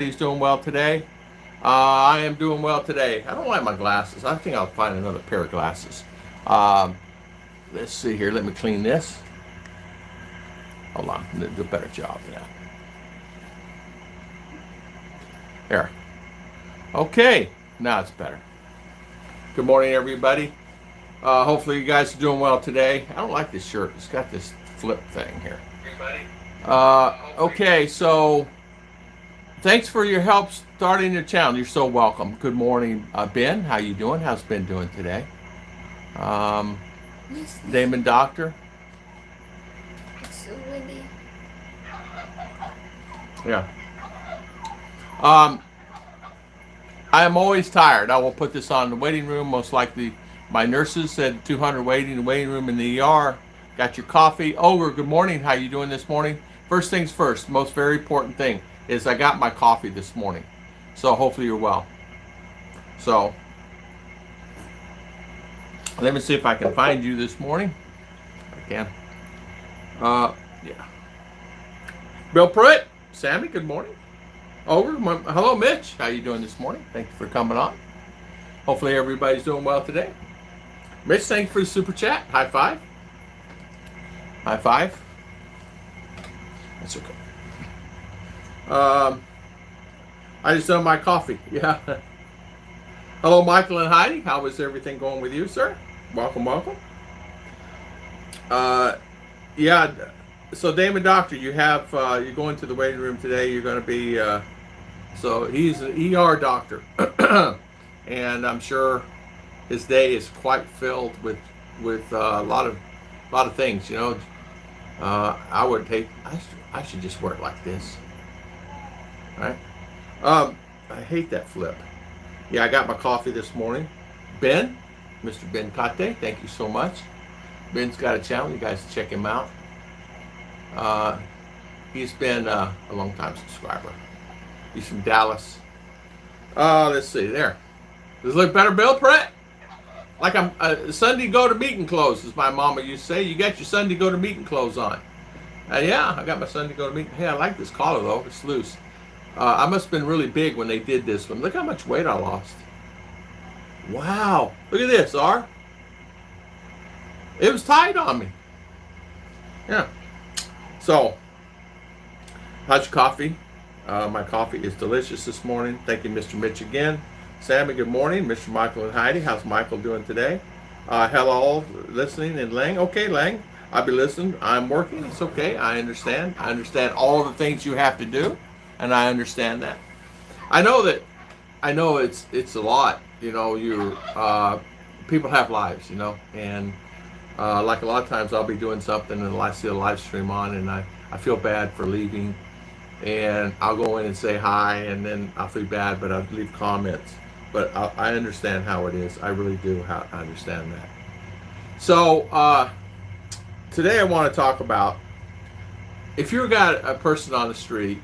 He's doing well today. I am doing well today. I don't like my glasses. I think I'll find another pair of glasses. Um, let's see here. Let me clean this. Hold on. Do a better job now. There. Okay. Now it's better. Good morning, everybody. Hopefully you guys are doing well today. I don't like this shirt. It's got this flip thing here. Okay, so thanks for your help starting your channel. You're so welcome. Good morning, Ben. How you doing? How's Ben doing today? Um, Damon Doctor. It's so windy. Yeah. I am always tired. I will put this on the waiting room. Most likely, my nurses said 200 waiting in the waiting room in the ER. Got your coffee. Over. Good morning. How you doing this morning? First things first. Most very important thing is I got my coffee this morning. So hopefully you're well. So let me see if I can find you this morning. I can. Yeah. Bill Pruitt. Sammy, good morning. Over. Hello, Mitch. How you doing this morning? Thank you for coming on. Hopefully everybody's doing well today. Mitch, thank you for the super chat. High five. High five. That's okay. I just done my coffee. Yeah. Hello, Michael and Heidi. How is everything going with you, sir? Welcome, welcome. Yeah. So, Damon Doctor, you have you're going to the waiting room today. You're going to be. So he's an ER doctor, and I'm sure his day is quite filled with a lot of things. You know, I would hate. I should just wear it like this. Right? I hate that flip. Yeah, I got my coffee this morning. Ben, Mr. Ben Kate, thank you so much. Ben's got a channel. You guys check him out. He's been a long time subscriber. He's from Dallas. Let's see there. Does it look better, Bill Pratt? Like I'm Sunday go to meeting clothes, as my mama used to say. You got your Sunday go to meeting clothes on. Yeah, I got my Sunday go to meeting. Hey, I like this collar though. It's loose. I must have been really big when they did this one. Look how much weight I lost. Wow. Look at this, R. It was tight on me. Yeah. So, how's your coffee? My coffee is delicious this morning. Thank you, Mr. Mitch again. Sammy, good morning. Mr. Michael and Heidi, how's Michael doing today? Hello, listening, and Lang. Okay, Lang, I'll be listening. I'm working. It's okay. I understand. I understand all the things you have to do, and I understand that. I know it's a lot. You know, people have lives, you know, and like a lot of times I'll be doing something and I see a live stream on, and I feel bad for leaving. And I'll go in and say hi, and then I'll feel bad, but I'll leave comments. But I understand how it is. I really do understand that. So today I want to talk about, if you've got a person on the street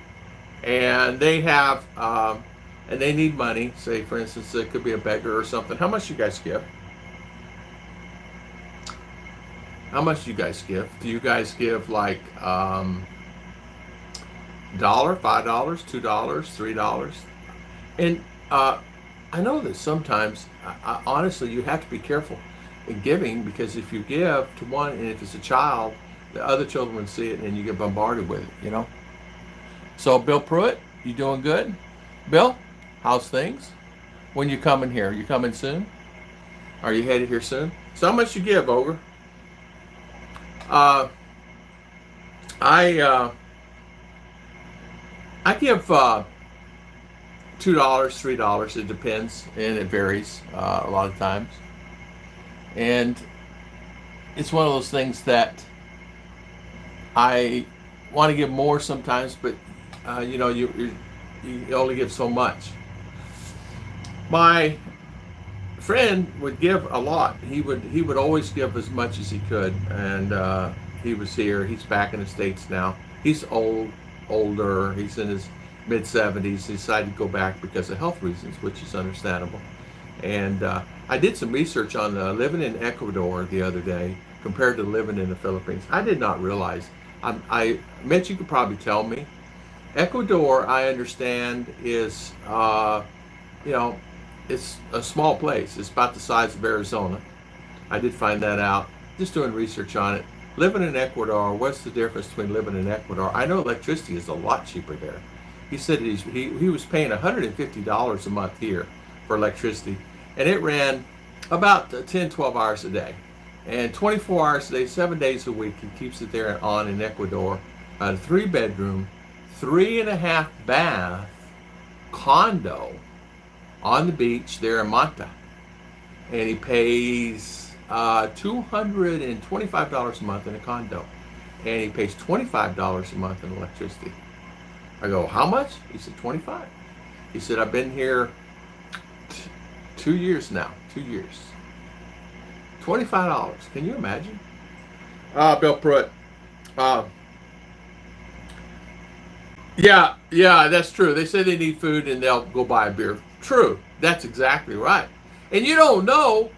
and they have and they need money, say for instance it could be a beggar or something. How much do you guys give? How much do you guys give? Do you guys give like $1, $5, $2, $3? And I know that sometimes, honestly, you have to be careful in giving, because if you give to one, and if it's a child, the other children will see it and you get bombarded with it, you know? So, Bill Pruitt, you doing good? Bill, how's things? When you coming here? You coming soon? Are you headed here soon? So how much you give, Ogre? I give $2, $3. It depends, and it varies a lot of times. And it's one of those things that I want to give more sometimes, but you know, you only give so much. My friend would give a lot. He would always give as much as he could, and he was here. He's back in the States now. He's older. He's in his mid-70s. He decided to go back because of health reasons, which is understandable. And I did some research on living in Ecuador the other day compared to living in the Philippines. I did not realize. Mitch, you could probably tell me. Ecuador, I understand, is, it's a small place. It's about the size of Arizona. I did find that out just doing research on it. Living in Ecuador, what's the difference between living in Ecuador? I know electricity is a lot cheaper there. He said he was paying $150 a month here for electricity, and it ran about 10, 12 hours a day. And 24 hours a day, 7 days a week, he keeps it there on in Ecuador. A 3-bedroom, 3.5 bath condo on the beach there in Manta. And he pays $225 a month in a condo. And he pays $25 a month in electricity. I go, how much? He said, 25. He said, I've been here 2 years now. 2 years. $25. Can you imagine? Bill Pruitt. Yeah, that's true. They say they need food and they'll go buy a beer. True. That's exactly right. And you don't know.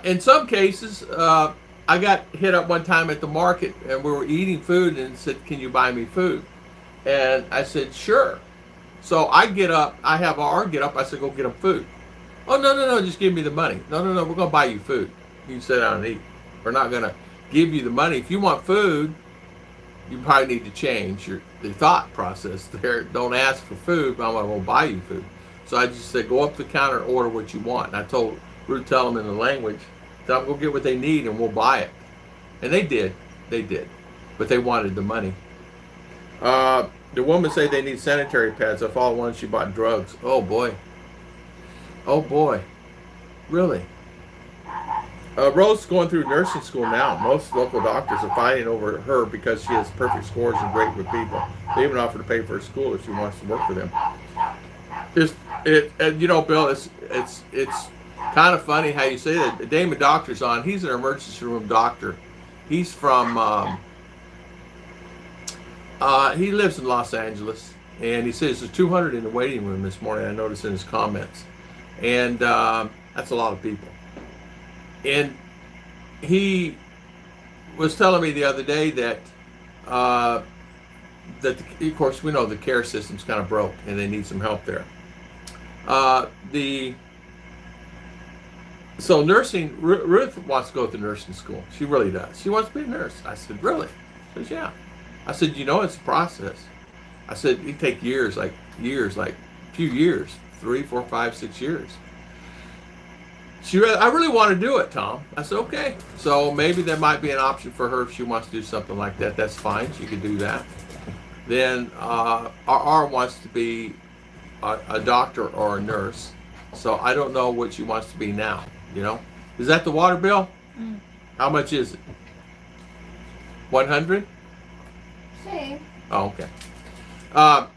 In some cases, I got hit up one time at the market and we were eating food and said, can you buy me food? And I said, sure. So I get up. I have R get up. I said, go get them food. Oh, no, just give me the money. No, we're going to buy you food. You can sit down and eat. We're not going to give you the money. If you want food, you probably need to change the thought process there. Don't ask for food, but I'm going to buy you food. So I just said, go up the counter and order what you want. And I told Ruth, tell them in the language, tell them go get what they need and we'll buy it. And they did. But they wanted the money. The woman said they need sanitary pads. I followed one, she bought drugs. Oh boy. Really? Rose is going through nursing school now. Most local doctors are fighting over her because she has perfect scores and great with people. They even offer to pay for her school if she wants to work for them. Bill, it's kind of funny how you say that. The Damon Doctor's on. He's an emergency room doctor. He's from, he lives in Los Angeles. And he says there's 200 in the waiting room this morning. I noticed in his comments. And that's a lot of people. And he was telling me the other day that, of course, we know the care system's kind of broke and they need some help there. So nursing, Ruth wants to go to nursing school. She really does. She wants to be a nurse. I said, really? She says, yeah. I said, it's a process. I said, it take years, like a few years, 3, 4, 5, 6 years. I really want to do it, Tom. I said, okay. So maybe there might be an option for her if she wants to do something like that. That's fine. She could do that. Then R wants to be a doctor or a nurse. So I don't know what she wants to be now. Is that the water bill? Mm. How much is it? 100? Same. Oh, okay. Our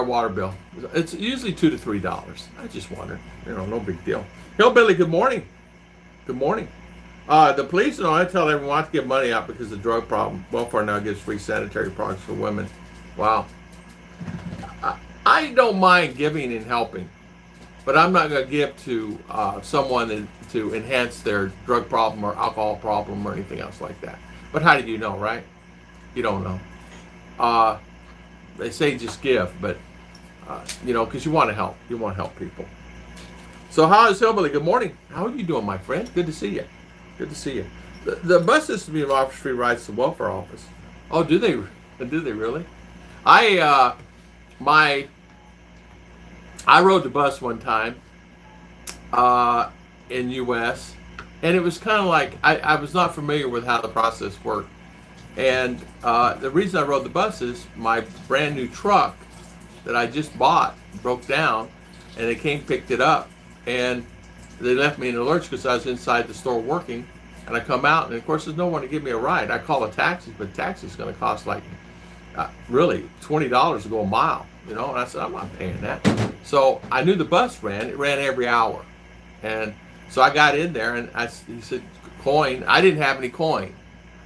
water bill. It's usually $2 to $3. I just wondered. No big deal. Hillbilly, good morning. Good morning. The police, I tell everyone to give money out because of the drug problem. Welfare now gives free sanitary products for women. Wow. I don't mind giving and helping, but I'm not going to give to someone to enhance their drug problem or alcohol problem or anything else like that. But how do you know, right? You don't know. They say just give, but, because you want to help. You want to help people. So how is Hillbilly? Good morning. How are you doing, my friend? Good to see you. Good to see you. The bus system offers free rides to the welfare office. Oh, do they? Do they really? I rode the bus one time in U.S. and it was kind of like I was not familiar with how the process worked. And the reason I rode the bus is my brand new truck that I just bought broke down, and they came picked it up. And they left me in the lurch because I was inside the store working. And I come out, and of course, there's no one to give me a ride. I call a taxi, but taxi's going to cost like really $20 to go a mile. And I said, I'm not paying that. So I knew the bus ran. It ran every hour. And so I got in there, and he said, coin. I didn't have any coin.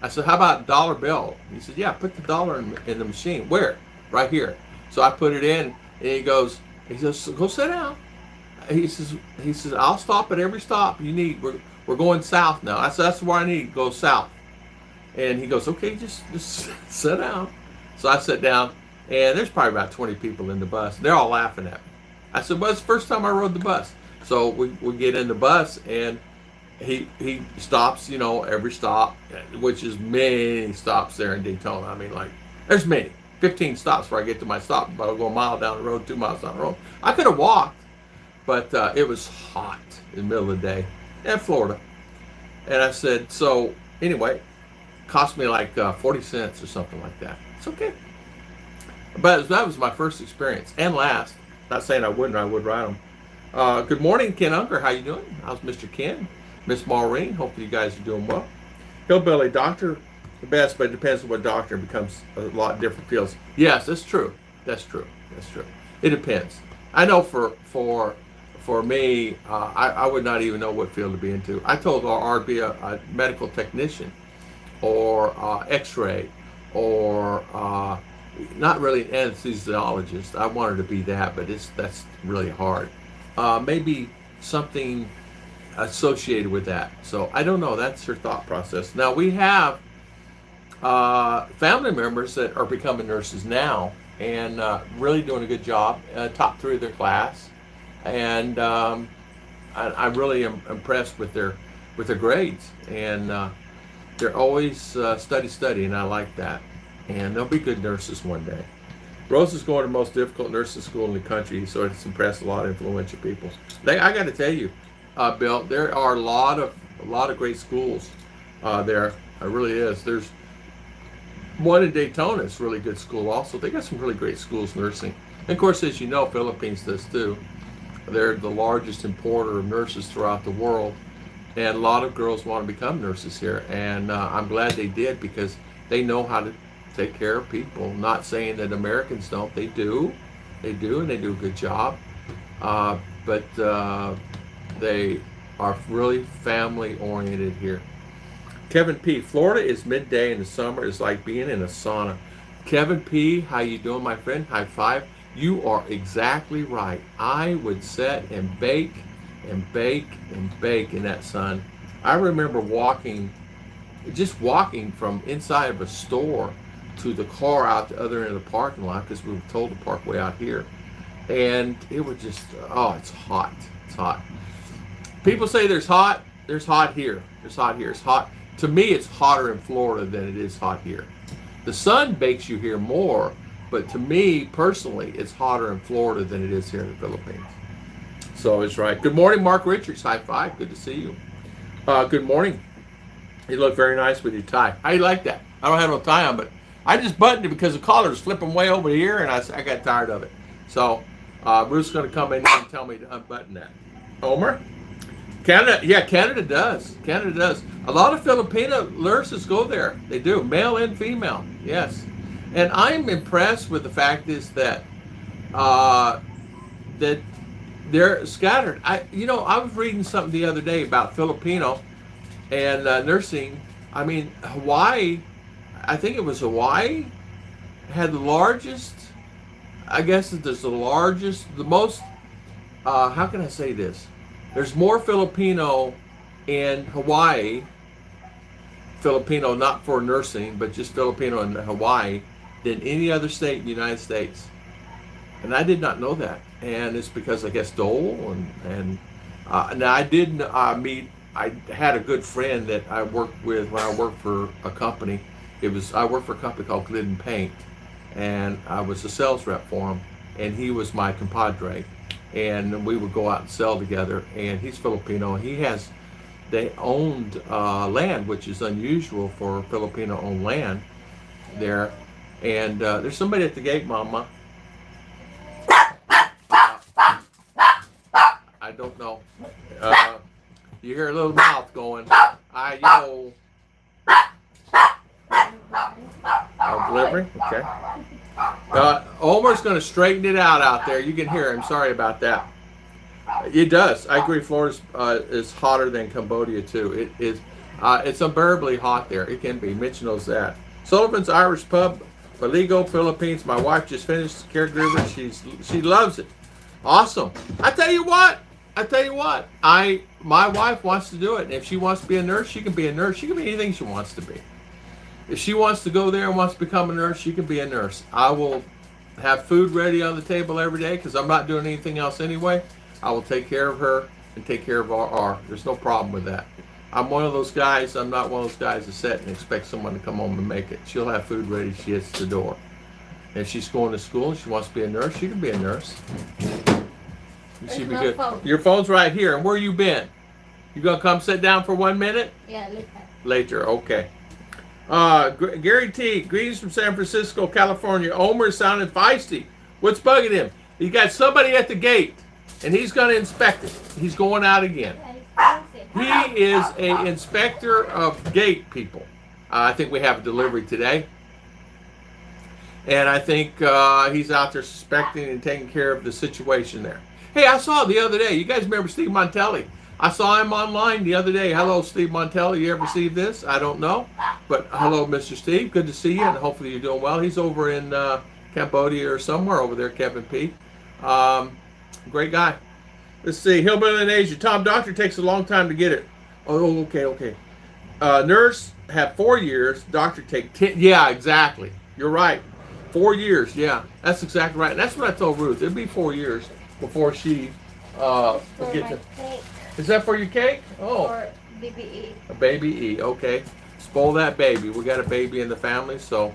I said, how about $1 bill? He said, yeah, put the dollar in the machine. Where? Right here. So I put it in, and he says, go sit down. He says, I'll stop at every stop you need. We're going south now. I said, that's where I need to go south. And he goes, okay, just sit down. So I sat down, and there's probably about 20 people in the bus. They're all laughing at me. I said, well, it's the first time I rode the bus. So we get in the bus, and he stops, every stop, which is many stops there in Daytona. I mean, like, there's many. 15 stops before I get to my stop, but I'll go a mile down the road, 2 miles down the road. I could have walked, but it was hot in the middle of the day in Florida. And I said, so anyway, cost me like 40 cents or something like that. It's okay. But that was my first experience and last. Not saying I wouldn't, I would ride them. Good morning, Ken Unger. How you doing? How's Mr. Ken? Miss Maureen, hopefully you guys are doing well. Hillbilly doctor, the best, but it depends on what doctor. It becomes a lot different fields. Yes, that's true. That's true. That's true. It depends. I know for me, I would not even know what field to be into. I told I'd be a medical technician or X-ray or not really an anesthesiologist. I wanted to be that, but that's really hard. Maybe something associated with that. So I don't know. That's her thought process. Now we have family members that are becoming nurses now and really doing a good job, top 3 of their class, and I'm really impressed with their grades, and they're always study, and I like that, and they'll be good nurses one day. Rose is going to the most difficult nursing school in the country, so it's impressed a lot of influential people. I got to tell you, Bill, there are a lot of great schools there. It really is. There's one in Daytona. It's a really good school also. They got some really great schools nursing. And of course, as you know, Philippines does too. They're the largest importer of nurses throughout the world, and a lot of girls want to become nurses here. And I'm glad they did, because they know how to take care of people. Not saying that Americans don't. They do, and they do a good job. But they are really family oriented here. Kevin P. Florida is midday in the summer. It's like being in a sauna. Kevin P., how you doing, my friend? High five. You are exactly right. I would sit and bake and bake and bake in that sun. I remember just walking from inside of a store to the car out the other end of the parking lot, because we were told to park way out here. And it was just, it's hot. It's hot. People say there's hot here. There's hot here. It's hot. To me, it's hotter in Florida than it is hot here. The sun bakes you here more, but to me, personally, it's hotter in Florida than it is here in the Philippines. So it's right. Good morning, Mark Richards. High five. Good to see you. Good morning. You look very nice with your tie. How you like that? I don't have no tie on, but I just buttoned it because the collar's flipping way over here, and I got tired of it. So Ruth's going to come in and tell me to unbutton that. Homer? Canada, yeah, Canada does. Canada does. A lot of Filipino nurses go there. They do, male and female. Yes, and I'm impressed with the fact is that that they're scattered. I was reading something the other day about Filipino and nursing. I mean, Hawaii. I think it was Hawaii had the largest. I guess it is the most. How can I say this? There's more Filipino in Hawaii, Filipino not for nursing, but just Filipino in Hawaii, than any other state in the United States. And I did not know that. And it's because I guess Dole and now I did meet. I had a good friend that I worked with when I worked for a company. I worked for a company called Glidden Paint, and I was a sales rep for him, and he was my compadre. And we would go out and sell together, and he's Filipino. They owned land, which is unusual for Filipino-owned land there. And there's somebody at the gate, Mama. I don't know. You hear a little mouth going, delivery? Okay. Omar's going to straighten it out there. You can hear him. Sorry about that. It does. I agree. Florida is hotter than Cambodia too. It is. It's unbearably hot there. It can be. Mitch knows that. Sullivan's Irish Pub, Baligo, Philippines. My wife just finished caregiver. She loves it. Awesome. I tell you what. My wife wants to do it. And if she wants to be a nurse, she can be a nurse. She can be anything she wants to be. If she wants to go there and wants to become a nurse, she can be a nurse. I will have food ready on the table every day because I'm not doing anything else anyway. I will take care of her and take care of our. There's no problem with that. I'm one of those guys. I'm not one of those guys that sit and expect someone to come home and make it. She'll have food ready. She hits the door. If she's going to school and she wants to be a nurse, she can be a nurse. She be good. Phone. Your phone's right here. And where you been? You gonna come sit down for 1 minute? Yeah, later. Later, okay. Gary T, greetings from San Francisco, California. Omer sounded feisty. What's bugging him? He got somebody at the gate, and he's going to inspect it. He's going out again. He is an inspector of gate people. I think we have a delivery today. And I think he's out there suspecting and taking care of the situation there. Hey, I saw the other day. You guys remember Steve Montelli? I saw him online the other day. Hello, Steve Montelli. You ever see this? I don't know. But hello, Mr. Steve. Good to see you, and hopefully you're doing well. He's over in Cambodia or somewhere over there, Kevin P. Great guy. Let's see. Hillbilly in Asia. Tom, doctor takes a long time to get it. Oh, okay. Nurse have 4 years. Doctor take 10. Yeah, exactly. You're right. 4 years. Yeah, that's exactly right. And that's what I told Ruth. It'd be 4 years before she gets it. Is that for your cake? Oh. Or baby E. A baby E, okay. Spoil that baby. We got a baby in the family, so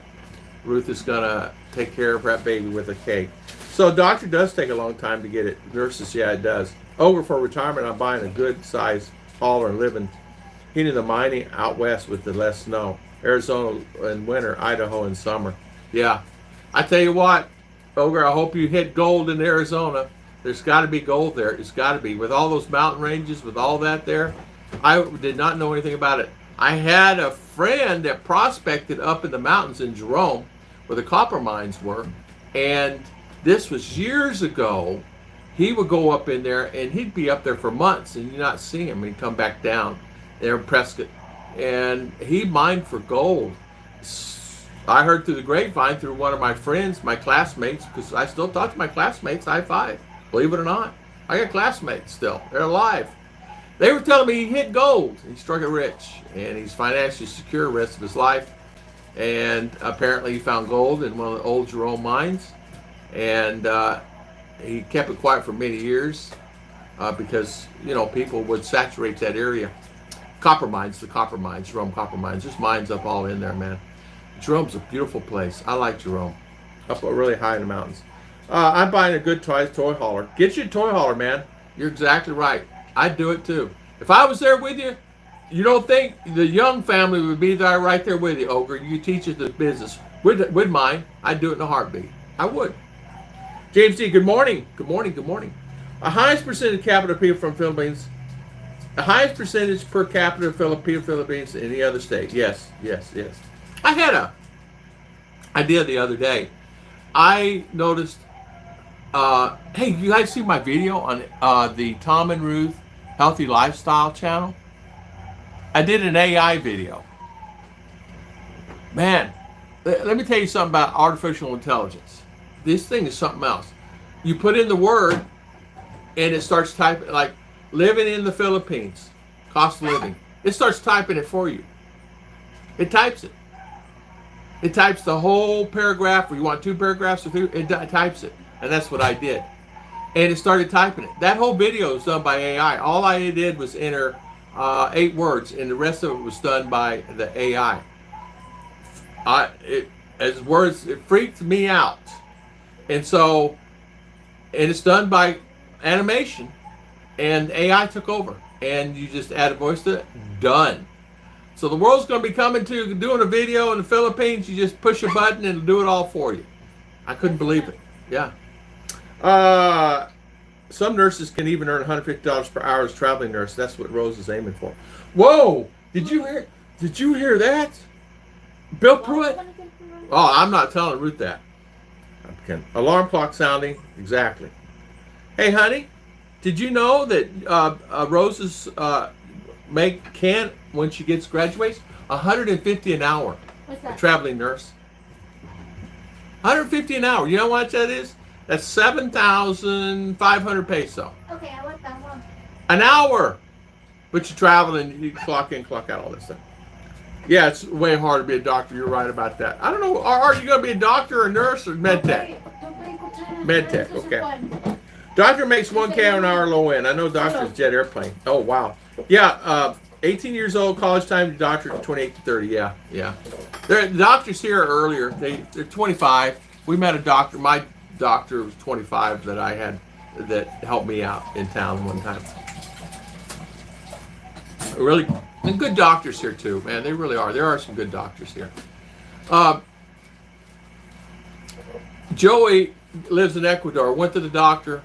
Ruth is going to take care of that baby with a cake. So doctor does take a long time to get it. Nurses, yeah, it does. Over for retirement, I'm buying a good size hauler and living heating the mining out west with the less snow. Arizona in winter, Idaho in summer. Yeah. I tell you what, Ogre, I hope you hit gold in Arizona. There's got to be gold there. It's got to be. With all those mountain ranges, with all that there, I did not know anything about it. I had a friend that prospected up in the mountains in Jerome, where the copper mines were, and this was years ago. He would go up in there, and he'd be up there for months, and you'd not see him. He'd come back down there in Prescott, and he mined for gold. I heard through the grapevine, through one of my friends, my classmates, because I still talk to my classmates, high five. Believe it or not, I got classmates still. They're alive. They were telling me he hit gold. He struck it rich, and he's financially secure the rest of his life. And apparently he found gold in one of the old Jerome mines, and he kept it quiet for many years because, you know, people would saturate that area. Copper mines, Jerome copper mines. There's mines up all in there, man. Jerome's a beautiful place. I like Jerome. Up really high in the mountains. I'm buying a good toy hauler. Get you a toy hauler, man. You're exactly right. I'd do it too. If I was there with you, you don't think the Young family would be there right there with you, Ogre? You teach us the business. With mine, I'd do it in a heartbeat. I would. James D, good morning. Good morning. The highest percentage capita people from Philippines. The highest percentage per capita of Philippines than any other state. Yes. I had a idea the other day. I noticed. Hey, you guys see my video on the Tom and Ruth Healthy Lifestyle channel? I did an AI video. Man, let me tell you something about artificial intelligence. This thing is something else. You put in the word, and it starts typing, like living in the Philippines, cost of living. It starts typing it for you. It types it. It types the whole paragraph, or you want 2 paragraphs or 3, it types it. And that's what I did. And it started typing it. That whole video is done by AI. All I did was enter 8 words, and the rest of it was done by the AI. It freaked me out. And so, and it's done by animation, and AI took over. And you just add a voice to it, done. So the world's going to be coming to doing a video in the Philippines. You just push a button and it'll do it all for you. I couldn't believe it. Yeah. Some nurses can even earn $150 per hour as traveling nurse. That's what Rose is aiming for. Whoa! Did you hear that? Bill Pruitt? Oh, I'm not telling Ruth that. Okay. Alarm clock sounding. Exactly. Hey, honey, did you know that Rose's can when she graduates $150 an hour? What's that? A traveling nurse. $150 an hour. You know what that is? That's 7,500 peso. Okay, I want that one. An hour. But you travel and you clock in, clock out, all this stuff. Yeah, it's way hard to be a doctor. You're right about that. I don't know. Are you going to be a doctor, or a nurse, or med tech? Med tech, okay. Doctor makes 1K an hour low end. I know doctor's jet airplane. Oh, wow. Yeah, 18 years old, college time to doctor, 28 to 30. Yeah, yeah. The doctors here earlier, they're 25. We met a doctor. My doctor was 25 that I had that helped me out in town one time. Really, and good doctors here too, man. They really are. There are some good doctors here. Joey lives in Ecuador. Went to the doctor.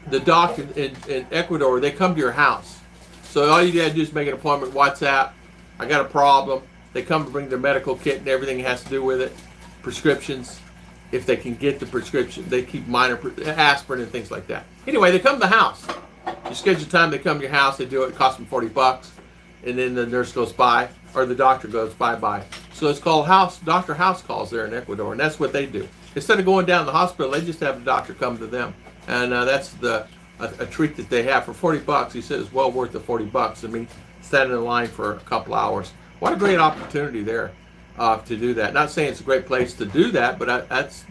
The doctor in Ecuador, they come to your house. So all you gotta do is make an appointment, WhatsApp. I got a problem. They come to bring their medical kit and everything it has to do with it. Prescriptions, if they can get the prescription. They keep minor aspirin and things like that. Anyway, they come to the house. You schedule time, they come to your house, they do it, it costs them $40. And then the nurse goes by, or the doctor goes bye-bye. So it's called doctor house calls there in Ecuador, and that's what they do. Instead of going down to the hospital, they just have the doctor come to them. And that's a treat that they have for $40. He said it's well worth the $40. I mean, standing in line for a couple hours. What a great opportunity there to do that. Not saying it's a great place to do that, but that's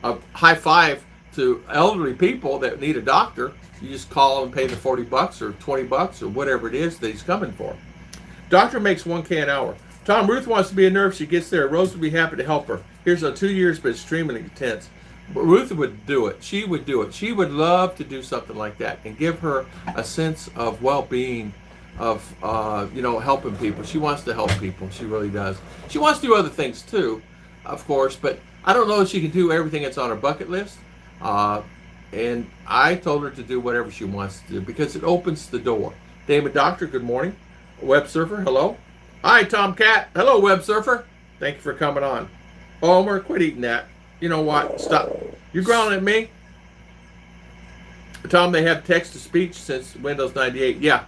a high five to elderly people that need a doctor. You just call and pay the $40 or $20 or whatever it is that he's coming for. Doctor makes 1K an hour. Tom, Ruth wants to be a nurse. She gets there. Rose would be happy to help her. Here's 2 years, but extremely intense. But Ruth would do it. She would do it. She would love to do something like that and give her a sense of well-being, of helping people. She wants to help people. She really does. She wants to do other things too, of course, but I don't know if she can do everything that's on her bucket list. And I told her to do whatever she wants to do because it opens the door. David Doctor, good morning. Web Surfer, hello. Hi, Tomcat. Hello, Web Surfer. Thank you for coming on. Omer, quit eating that. You know what? Stop. You growling at me? Tom, they have text-to-speech since Windows 98. Yeah.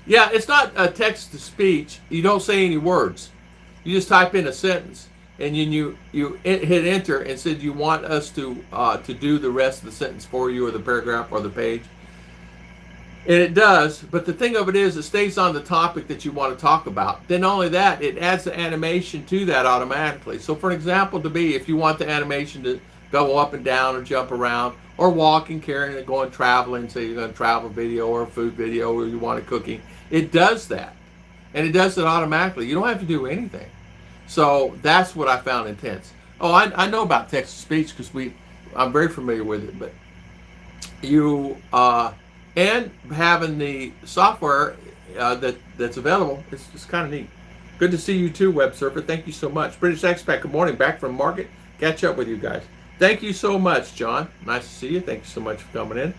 Yeah, it's not a text-to-speech. You don't say any words. You just type in a sentence. And then you hit enter and said you want us to do the rest of the sentence for you or the paragraph or the page. And it does, but the thing of it is it stays on the topic that you want to talk about. Then not only that, it adds the animation to that automatically. So for example, if you want the animation to go up and down or jump around or walking, carrying and going traveling, say you're going to travel video or a food video or you want it cooking, it does that. And it does it automatically. You don't have to do anything. So that's what I found intense. Oh, I know about text-to-speech because I'm very familiar with it, but and having the software that's available, it's kind of neat. Good to see you too, Web Surfer. Thank you so much. British Expat, good morning. Back from market. Catch up with you guys. Thank you so much, John. Nice to see you. Thank you so much for coming in.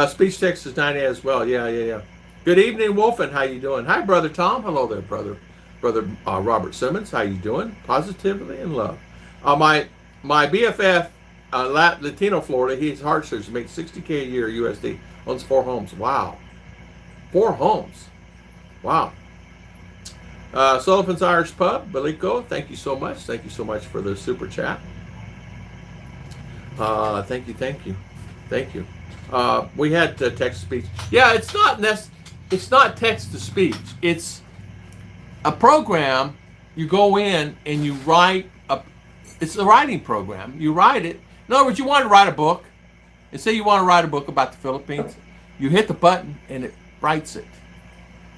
Speech text is 9 as well. Yeah. Good evening, Wolfen. How you doing? Hi, Brother Tom. Hello there, Brother Robert Simmons. How you doing? Positively in love. My BFF, Latino Florida, he's heart surgeon, makes $60K a year USD. Owns 4 homes. Wow. 4 homes. Wow. Sullivan's Irish Pub, Belico, thank you so much. Thank you so much for the super chat. Thank you. We had text-to-speech. Yeah, it's not text-to-speech. It's a program. You go in and you write. It's a writing program. You write it. In other words, you want to write a book. And say you want to write a book about the Philippines, you hit the button and it writes it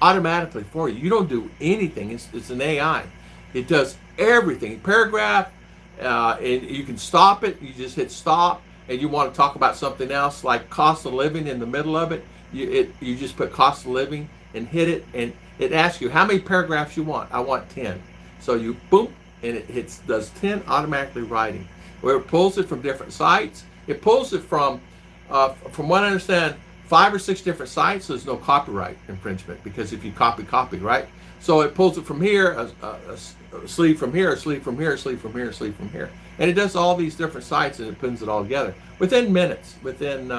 automatically for you. You don't do anything. It's an AI. It does everything. Paragraph, and you can stop it. You just hit stop, and you want to talk about something else like cost of living in the middle of it. You just put cost of living and hit it, and it asks you how many paragraphs you want. I want 10. So you boom, and it does 10 automatically writing. Where it pulls it from different sites. It pulls it from what I understand, 5 or 6 different sites. So there's no copyright infringement because if you copy, right? So it pulls it from here, a sleeve from here, a sleeve from here, a sleeve from here, a sleeve from here, and it does all these different sites and it pins it all together within minutes. Within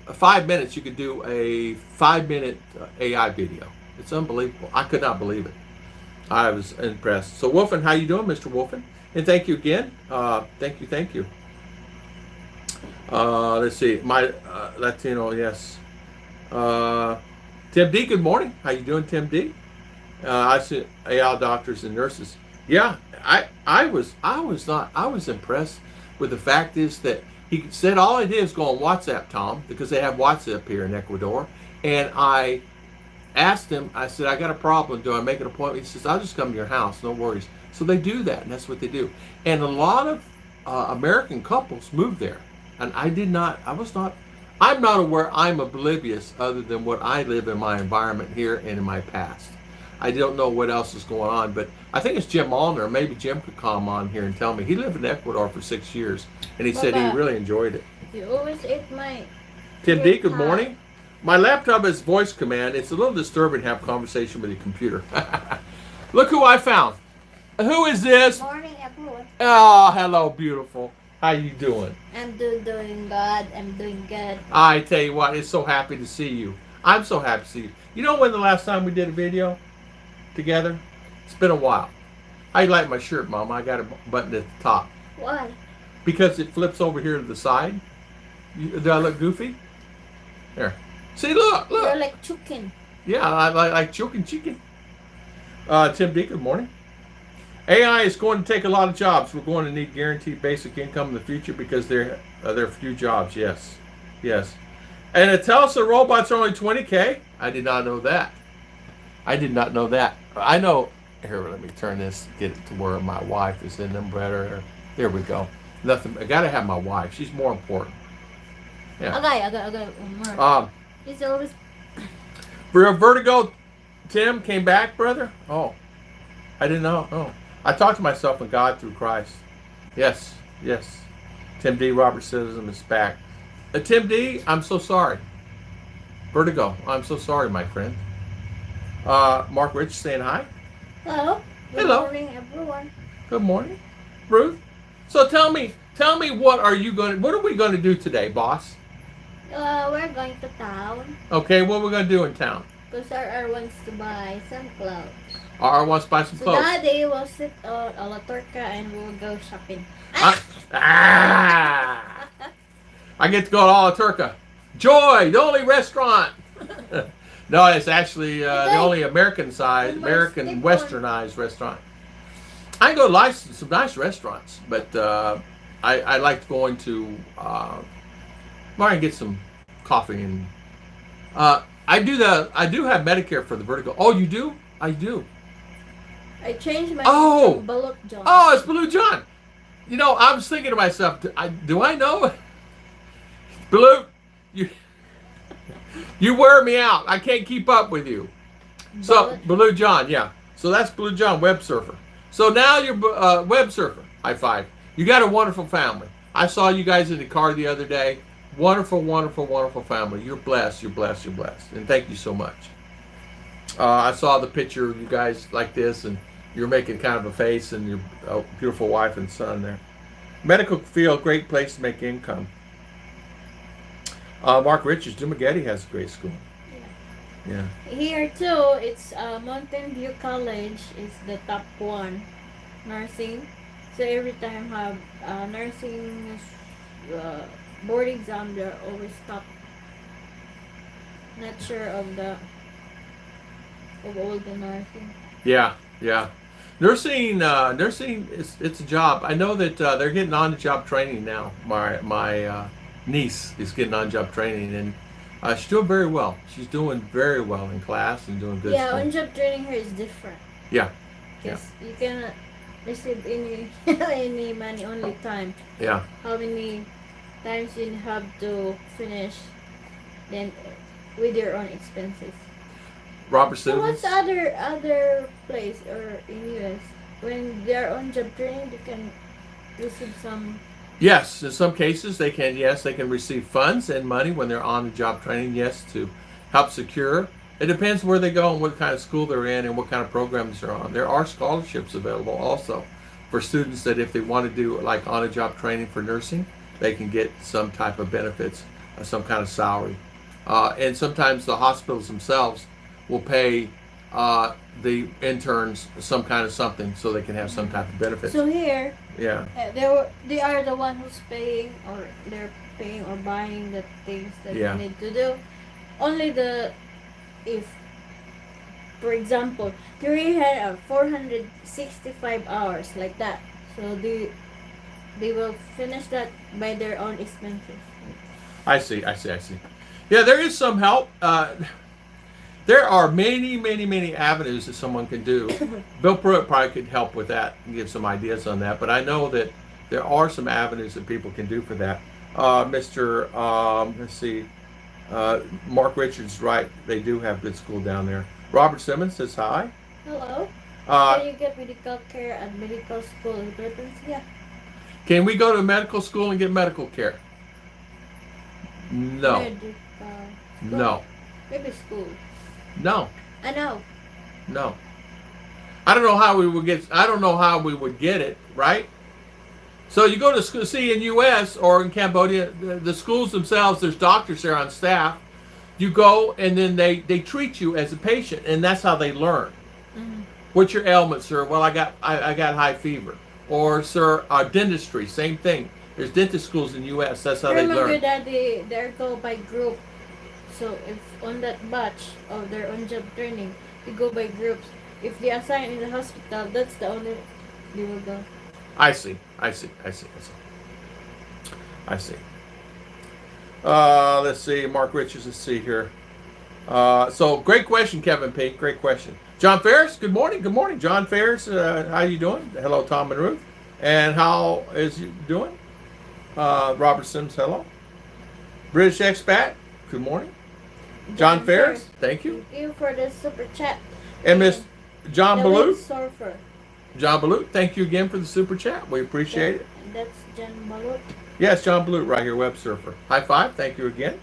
5 minutes, you could do a 5-minute AI video. It's unbelievable. I could not believe it. I was impressed. So Wolfen, how you doing, Mr. Wolfen? And thank you again. Thank you. Let's see. My Latino, yes. Tim D, good morning. How you doing, Tim D? I see AL doctors and nurses. Yeah, I was impressed. But the fact is that he said all I did is go on WhatsApp, Tom, because they have WhatsApp here in Ecuador. And I asked him, I said, I got a problem. Do I make an appointment? He says, I'll just come to your house. No worries. So they do that, and that's what they do. And a lot of American couples move there. And I'm not aware, I'm oblivious other than what I live in my environment here and in my past. I don't know what else is going on, but I think it's Jim Allner. Maybe Jim could come on here and tell me. He lived in Ecuador for 6 years, and he said he really enjoyed it. You always eat my Tim D, good morning. My laptop has voice command. It's a little disturbing to have a conversation with your computer. Look who I found. Who is this? morning, everyone. Oh, hello, beautiful. How you doing? I'm doing good. I'm doing good. I tell you what, it's so happy to see you. I'm so happy to see you. You know when the last time we did a video together? It's been a while. How you like my shirt, Mom? I got a button at the top. Why? Because it flips over here to the side. Do I look goofy? There. See, look. You're like chicken. Yeah, I like choking chicken. Tim D, good morning. AI is going to take a lot of jobs. We're going to need guaranteed basic income in the future because there are few jobs. Yes. And it tells the robots are only 20K. I did not know that. I know. Here, let me turn this, get it to where my wife is in them better. There we go. Nothing. I gotta have my wife. She's more important. Yeah. Okay. It's always. Vertigo, Tim came back, brother. Oh, I didn't know. Oh, I talked to myself and God through Christ. Yes. Tim D. Robert Citizen is back. Tim D. I'm so sorry. Vertigo, I'm so sorry, my friend. Mark Rich saying hi. Hello. Good morning, everyone. Good morning, Ruth. So tell me, what are we going to do today, boss? We're going to town. Okay, what we're going to do in town? Because our wants to buy some clothes. RR wants to buy some clothes. Daddy will sit on a La Turca and we'll go shopping. I get to go to La Turca. Joy, the only restaurant. No, it's actually the only American westernized restaurant. I go to some nice restaurants, but I like going to where I can get some coffee and I do have Medicare for the vertigo. Oh, you do? I do. I changed my Oh, Balut John. Oh, it's Blue John. You know, I was thinking to myself, do I know? Blue, you wear me out. I can't keep up with you. So, Blue John, yeah. So that's Blue John, web surfer. So now you're web surfer. High five. You got a wonderful family. I saw you guys in the car the other day. Wonderful, wonderful, wonderful family. You're blessed. And thank you so much. I saw the picture of you guys like this, and you're making kind of a face, and your beautiful wife and son there. Medical field, great place to make income. Mark Richards, Dumagetti has a great school. Yeah. Here too, it's Mountain View College is the top one. Nursing. So every time have nursing board exam, they're always top. Not sure of all the nursing. Yeah. Nursing, it's a job. I know that they're getting on-the-job training now. My niece is getting on-job training, and she's doing very well. She's doing very well in class and doing good. Yeah, stuff. on-job training here is different. Yeah. Because you cannot receive any money, only time. Yeah. How many times you have to finish, then with your own expenses. Robert So Simmons. what's the other place or in US when they're on job training they can receive some? Yes, in some cases they can. Yes, they can receive funds and money when they're on the job training. Yes, to help secure. It depends where they go and what kind of school they're in and what kind of programs they're on. There are scholarships available also for students that if they want to do like on a job training for nursing, they can get some type of benefits, some kind of salary. And sometimes the hospitals themselves will pay the interns some kind of something so they can have some type of benefits. So here, yeah, they are the one who's paying, or they're paying or buying the things that Yeah. you need to do. Only if, for example, you really had 465 hours like that. So they will finish that by their own expenses. I see. Yeah, there is some help. There are many avenues that someone can do. Bill Pruitt probably could help with that and give some ideas on that. But I know that there are some avenues that people can do for that. Mr. Let's see, Mark Richards, right? They do have good school down there. Robert Simmons says hi. Hello. Uh, Can you get medical care at medical school in Philippines? Yeah. can we go to medical school and get medical care? No, Medical school. no, Maybe school. no, I know. no. I don't know how we would get. I don't know how we would get it right. So you go to school, see in U.S. or in Cambodia, the schools themselves. There's doctors there on staff. You go and then they treat you as a patient, and that's how they learn. Mm-hmm. What's your ailment, sir? Well, I got high fever. Or sir, dentistry, same thing. There's dentist schools in U.S. That's how they Remember learn. that they go by group. So if on that batch of their own job training, they go by groups. If they assign in the hospital, that's the only they will go. I see. Let's see. Mark Richards, let's see here. So great question, Kevin P. Great question. John Ferris, good morning. Good morning, John Ferris. How you doing? Hello, Tom and Ruth. And how is you doing? Robert Sims, hello. British expat, good morning. John Ferris, thank you. Thank you for the super chat. And Miss John The Balut. Surfer. John Balut, thank you again for the super chat. We appreciate it. That's John Balut. Yes, John Balut right here, web surfer. High five, thank you again.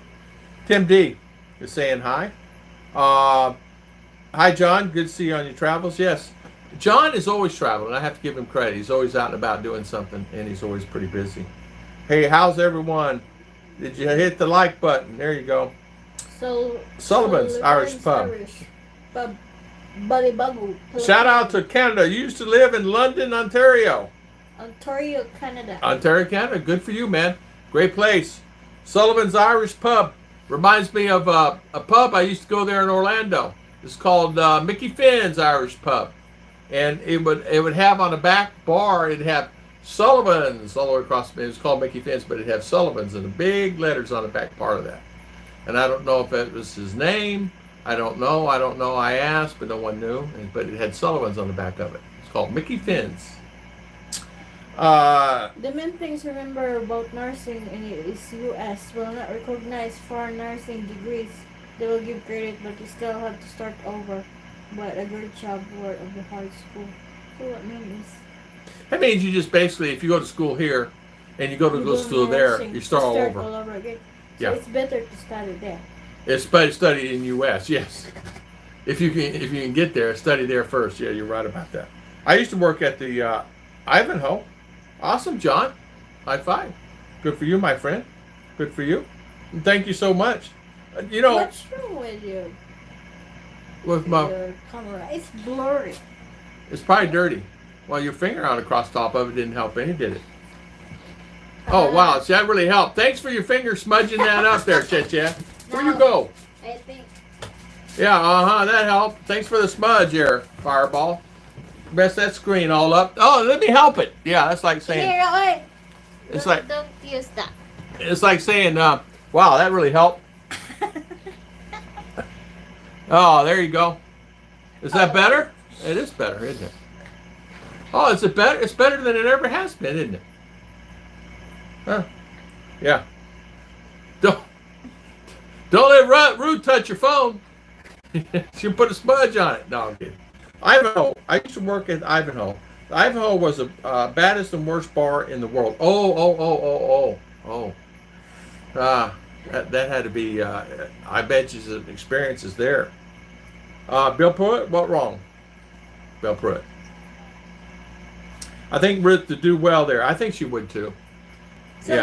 Tim D is saying hi. Hi, John. Good to see you on your travels. Yes, John is always traveling. I have to give him credit. He's always out and about doing something, and he's always pretty busy. Hey, how's everyone? Did you hit the like button? There you go. Sullivan's Irish Pub. Pub. Balibagu. Shout out to Canada. You used to live in London, Ontario. Ontario, Canada. Ontario, Canada. Good for you, man. Great place. Sullivan's Irish Pub. Reminds me of a pub I used to go there in Orlando. It's called Mickey Finn's Irish Pub. And it would have on the back bar, it'd have Sullivan's all the way across. It was called Mickey Finn's, but it'd have Sullivan's in the big letters on the back part of that. And I don't know if it was his name. I don't know. I asked, but no one knew. But it had Sullivan's on the back of it. It's called Mickey Finn's. The main things to remember about nursing is U.S. will not recognize foreign nursing degrees. They will give credit, but you still have to start over. But a good job word of the hard school. So what means? That means you just basically, if you go to school here and you go to school there, you start all over. Again. So Yeah. it's better to study there. It's better study in U.S. Yes, if you can get there, study there first. Yeah, you're right about that. I used to work at the Ivanhoe. Awesome, John. High five. Good for you, my friend. Good for you. And thank you so much. You know, What's wrong with you? with my, Your camera, it's blurry. it's probably dirty. Well, your finger on across top of it didn't help any, did it? Oh wow, see, that really helped. Thanks for your finger smudging that up there, Chet. Where you go? I think. Yeah, that helped. Thanks for the smudge here, Fireball. Mess that screen all up. Oh, let me help it. Yeah, that's like saying. Here, wait. It's like Don't use that. it's like saying, wow, that really helped. Oh, there you go. Is that better? It is better, isn't it? Oh, is it better? It's better than it ever has been, isn't it? Huh? Yeah. Don't let Ruth touch your phone. She'll put a smudge on it. No, I'm kidding. Ivanhoe. I used to work at Ivanhoe. Ivanhoe was the baddest and worst bar in the world. Oh. That had to be, I bet you some experiences there. Bill Pruitt, what wrong? Bill Pruitt. I think Ruth to do well there. I think she would too. So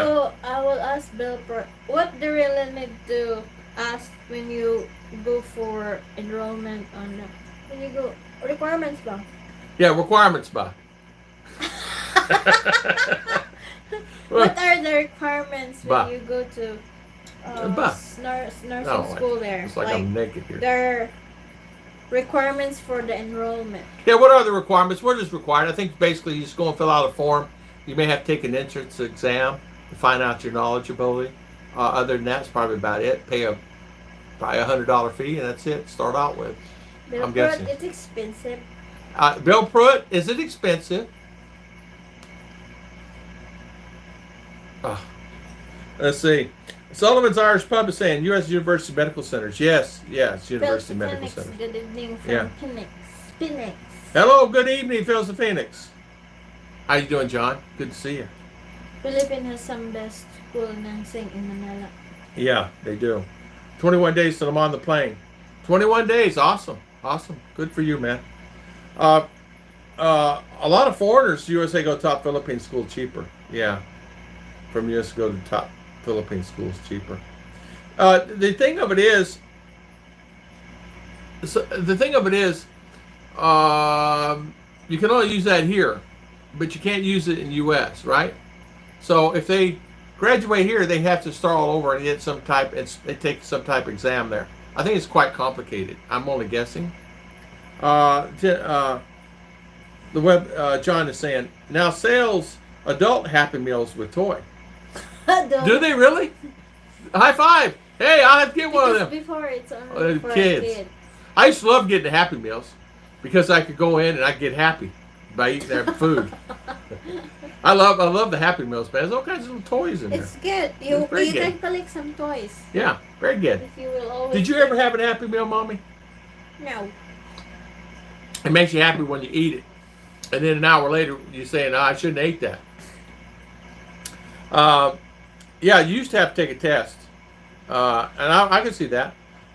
Yeah. I will ask Bill, what do you really need to ask when you go for enrollment on when you go requirements ba? Yeah, requirements ba? What are the requirements when Ba. you go to Ba. nursing No, school there? It's like I'm naked here. There are requirements for the enrollment. Yeah, what are the requirements? What is required? I think basically you just go and fill out a form You may have to take an entrance exam to find out your knowledgeability. Other than that, it's probably about it. Pay probably $100 fee, and that's it. Start out with. I'm guessing. It's expensive. Bill Pruitt, is it expensive? Let's see. Sullivan's Irish Pub is saying U.S. University Medical Centers. Yes, University Medical Phoenix, Centers. good evening from Yeah. Phoenix. Hello, good evening, Phil's the Phoenix. How you doing, John? Good to see you. Philippine has some best school nursing in Manila. Yeah, they do. 21 days till I'm on the plane. 21 days, awesome. Good for you, man. A lot of foreigners, USA go top Philippine school cheaper. Yeah, from US go to top Philippine schools cheaper. The thing of it is, you can only use that here, but you can't use it in US, right? So if they graduate here, they have to start all over and get they take some type of exam there. I think it's quite complicated. I'm only guessing. The John is saying, now sales adult Happy Meals with toy. Do they really? High five. Hey, I'll have to get one of them. Before it's only for kids. a kid. I used to love getting the Happy Meals because I could go in and I could get happy by eating their food. I love the Happy Meals, man. There's all kinds of little toys in there. It's good. It's very You good. can collect some toys. Yeah, very good. If you will always. Did you ever have a Happy Meal, Mommy? No. It makes you happy when you eat it. And then an hour later, you're saying, I shouldn't have ate that. Yeah, you used to have to take a test. And I can see that.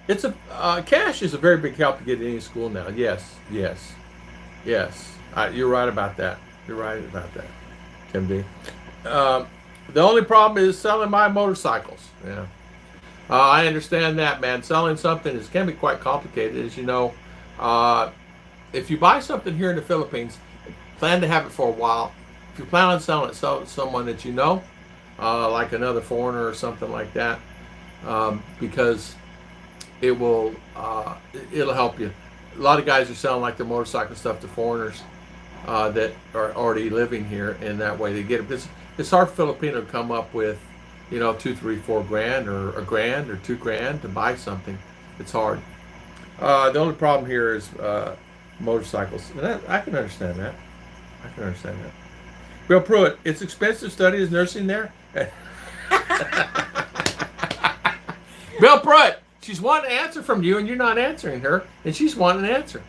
It's cash is a very big help to get in any school now. Yes. You're right about that. Can be. The only problem is selling my motorcycles. Yeah. I understand that, man. Selling something can be quite complicated, as you know. If you buy something here in the Philippines, plan to have it for a while. If you plan on selling it, sell it to someone that you know, like another foreigner or something like that, because it'll help you. A lot of guys are selling like their motorcycle stuff to foreigners that are already living here, and that way they get it. Because it's hard for Filipino to come up with, $2, $3, $4 grand or $1,000 or $2,000 to buy something. It's hard. The only problem here is motorcycles. And I can understand that. Bill Pruitt, it's expensive studying nursing there. Bill Pruitt, she's wanting an answer from you and you're not answering her, and she's wanting an answer.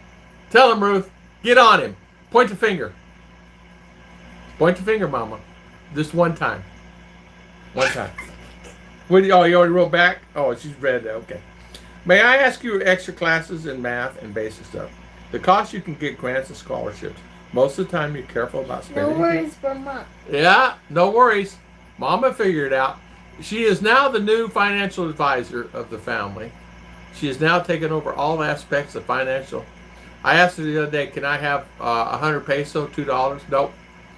Tell him, Ruth. Get on him. Point the finger. Point the finger, Mama. Just one time. You already wrote back? Oh, she's read that. Okay. May I ask you extra classes in math and basic stuff? The cost you can get grants and scholarships. Most of the time, you're careful about spending. No worries for Mom. Yeah, no worries. Mama figured it out. She is now the new financial advisor of the family. She has now taken over all aspects of financial. I asked her the other day, can I have 100 peso, $2? Nope,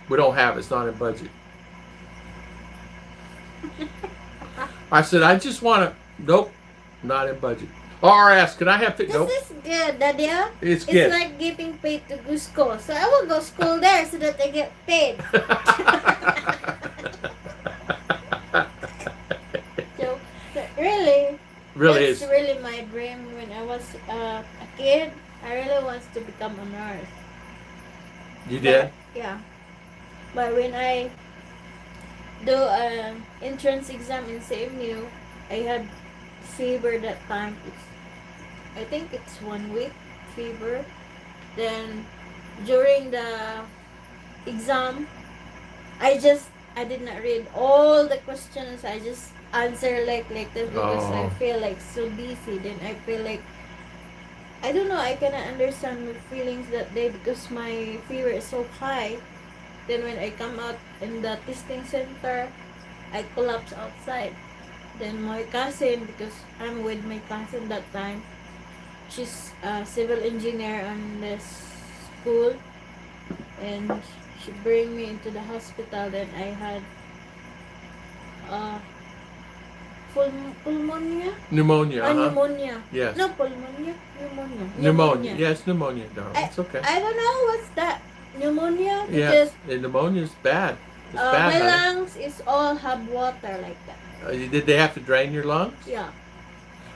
we don't have it. It's not in budget. I said, I just want to. Nope, not in budget. Or I asked, can I have? Nope. This is good, Daddy. It's good. It's like getting paid to go school. So I will go school there so that I get paid. So really is. It's really my dream. When I was a kid, I really wanted to become a nurse. You did? Yeah. But when I do an entrance exam in CMU, I had fever that time. I think it's 1 week fever. Then during the exam, I did not read all the questions. I just answer like this because I feel like so dizzy. Then I feel like I don't know. I cannot understand my feelings that day because my fever is so high. Then when I come out in the testing center, I collapse outside. Then my cousin, because I'm with my cousin that time, she's a civil engineer on this school, and she bring me into the hospital. Then I had pneumonia. Pneumonia. Pneumonia. Yes. No, pneumonia. Pneumonia. Yes, pneumonia, darling. It's okay. I don't know what's that. Pneumonia? Yeah, Because pneumonia is bad. It's bad, My honey. lungs is all have water like that. Did they have to drain your lungs? Yeah.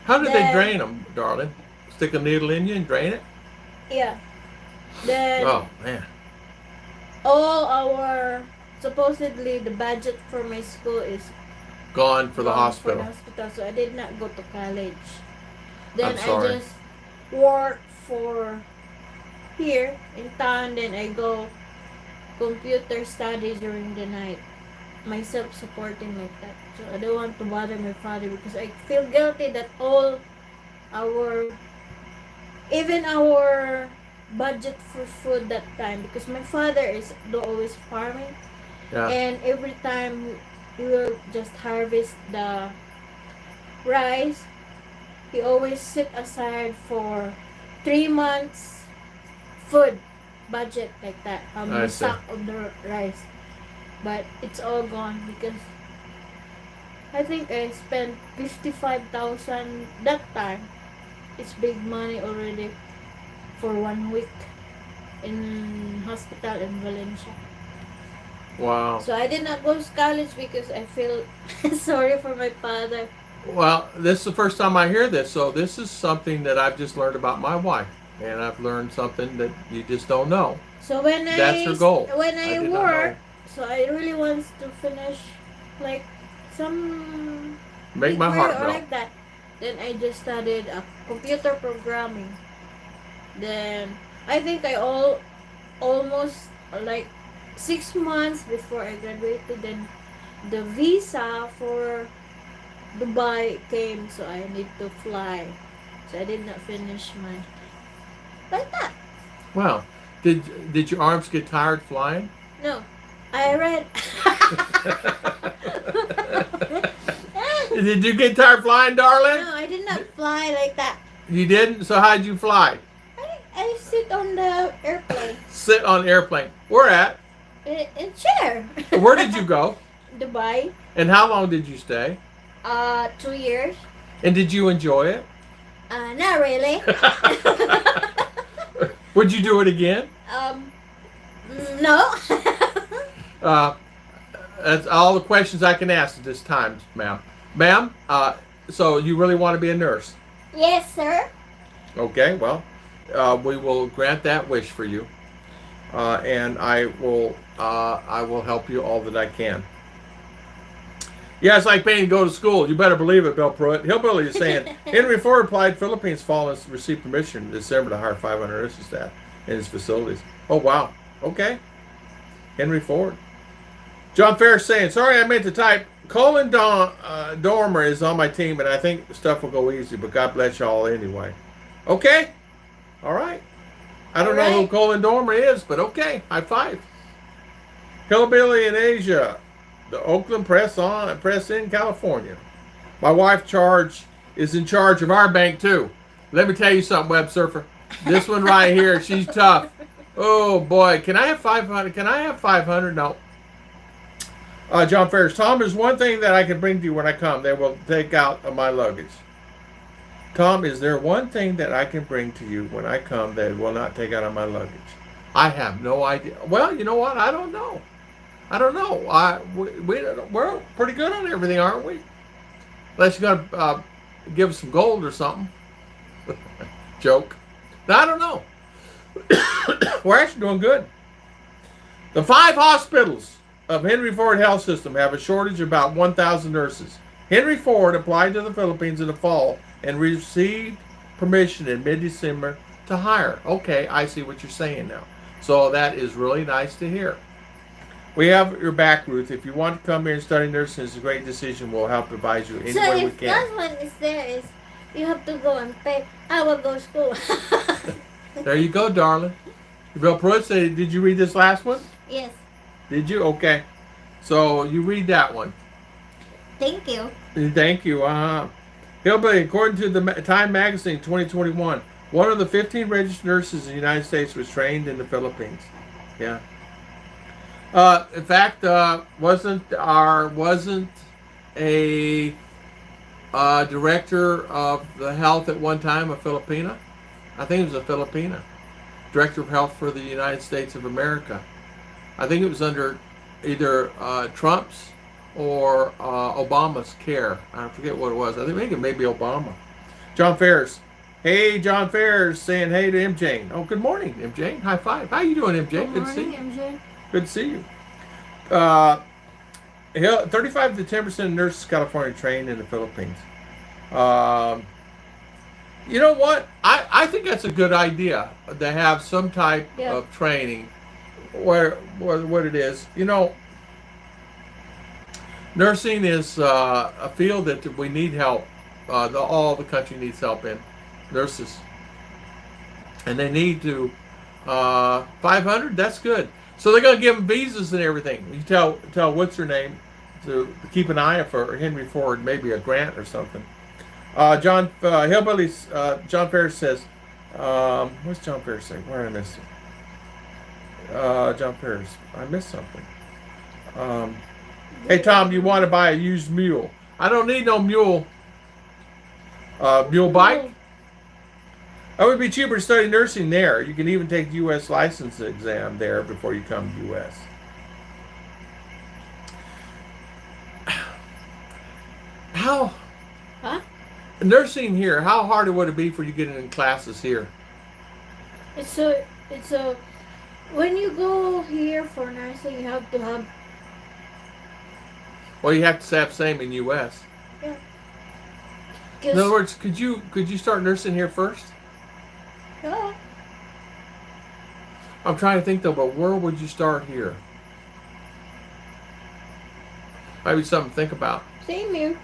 How did they Then drain them, darling? Stick a needle in you and drain it? yeah. Then Oh, man. all our supposedly the budget for my school is Gone for the gone for the hospital. hospital, so I did not go to college. I'm Then I sorry. just work for here in town. Then I go computer study during the night. Myself supporting like that. So I don't want to bother my father because I feel guilty that all our even our budget for food that time, because my father is always farming, Yeah. and every time he will just harvest the rice, he always set aside for 3 months food budget like that, I see. sack of the rice. But it's all gone because I think I spent 55,000 that time. It's big money already for 1 week in hospital in Valencia. Wow. So I did not go to college because I feel sorry for my father. Well, this is the first time I hear this, so this is something that I've just learned about my wife, and I've learned something that you just don't know. So when That's her goal. when I did not work, know. so I really want to finish like some Make my degree heart or melt. like that. Then I just studied computer programming. Then I think I almost like 6 months before I graduated. Then the visa for Dubai came, so I need to fly. So I did not finish my like that. Wow. Did your arms get tired flying? No, I read. Did you get tired flying, darling? No, I did not fly like that. You didn't? So how'd you fly? I sit on the airplane. Sit on airplane. Where at? In chair. Where did you go? Dubai. And how long did you stay? 2 years. And did you enjoy it? Not really. Would you do it again? No. Uh, that's all the questions I can ask at this time, ma'am. Ma'am, so you really want to be a nurse? Yes, sir. Okay, well, we will grant that wish for you, and I will help you all that I can. Yeah, it's like paying to go to school. You better believe it, Bill Pruitt. Hillbilly is saying, Henry Ford applied Philippines fall and received permission in December to hire 500 nursing staff in his facilities. Oh, wow. Okay. Henry Ford. John Ferris saying, sorry I meant to type. Colin Dormer is on my team, and I think stuff will go easy, but God bless y'all anyway. Okay. All right. I don't know who Colin Dormer is, but okay. High five. Hillbilly in Asia. The Oakland Press in California. My wife is in charge of our bank too. Let me tell you something, web surfer. This one right here, she's tough. Oh boy, can I have 500? Can I have 500? No. John Ferris, Tom, there's one thing that I can bring to you when I come. They will take out of my luggage. Tom, is there one thing that I can bring to you when I come that will not take out of my luggage? I have no idea. Well, you know what? I don't know. We're pretty good on everything, aren't we? Unless you're gonna give us some gold or something. Joke. I don't know. We're actually doing good. The 5 hospitals of Henry Ford Health System have a shortage of about 1,000 nurses. Henry Ford applied to the Philippines in the fall and received permission in mid-December to hire. Okay, I see what you're saying now. So that is really nice to hear. We have your back, Ruth. If you want to come here and study nursing, it's a great decision. We'll help advise you any way we can. So if that one is there, is you have to go and pay. I will go to school. There you go, darling. Bill Pruitt said, did you read this last one? Yes. Did you? Okay. So you read that one. Thank you. Thank you. Hillbilly, according to the Time Magazine 2021, one of the 15 registered nurses in the United States was trained in the Philippines. Yeah. In fact, wasn't a director of the health at one time a Filipina? I think it was a Filipina. Director of Health for the United States of America. I think it was under either Trump's or Obama's care. I forget what it was. I think it may be Obama. John Ferris. Hey, John Ferris saying hey to MJ. Oh, good morning, MJ. High five. How you doing, MJ? Good Good to see morning, you. MJ. Good to see you. Uh, 35 to 10% of nurses in California trained in the Philippines. Um, you know what? I think that's a good idea to have some type Yeah. of training where what it is. You know, nursing is a field that we need help. All the country needs help in nurses, and they need to 500. That's good. So they're gonna give them visas and everything. You tell what's her name to keep an eye out for Henry Ford, maybe a grant or something. John Hillbillies. John Ferris says, what's John Ferris say? Where did I miss it? John Ferris. I missed something. Hey Tom, you want to buy a used mule? I don't need no mule. Mule bike. That would be cheaper to study nursing there. You can even take the U.S. license exam there before you come to U.S. How? Huh? Nursing here, how hard would it be for you getting in classes here? It's a when you go here for nursing, you have to have. Well, you have to have same in U.S. Yeah. In other words, could you start nursing here first? Yeah. I'm trying to think though, but where would you start here? Maybe something to think about. Same here.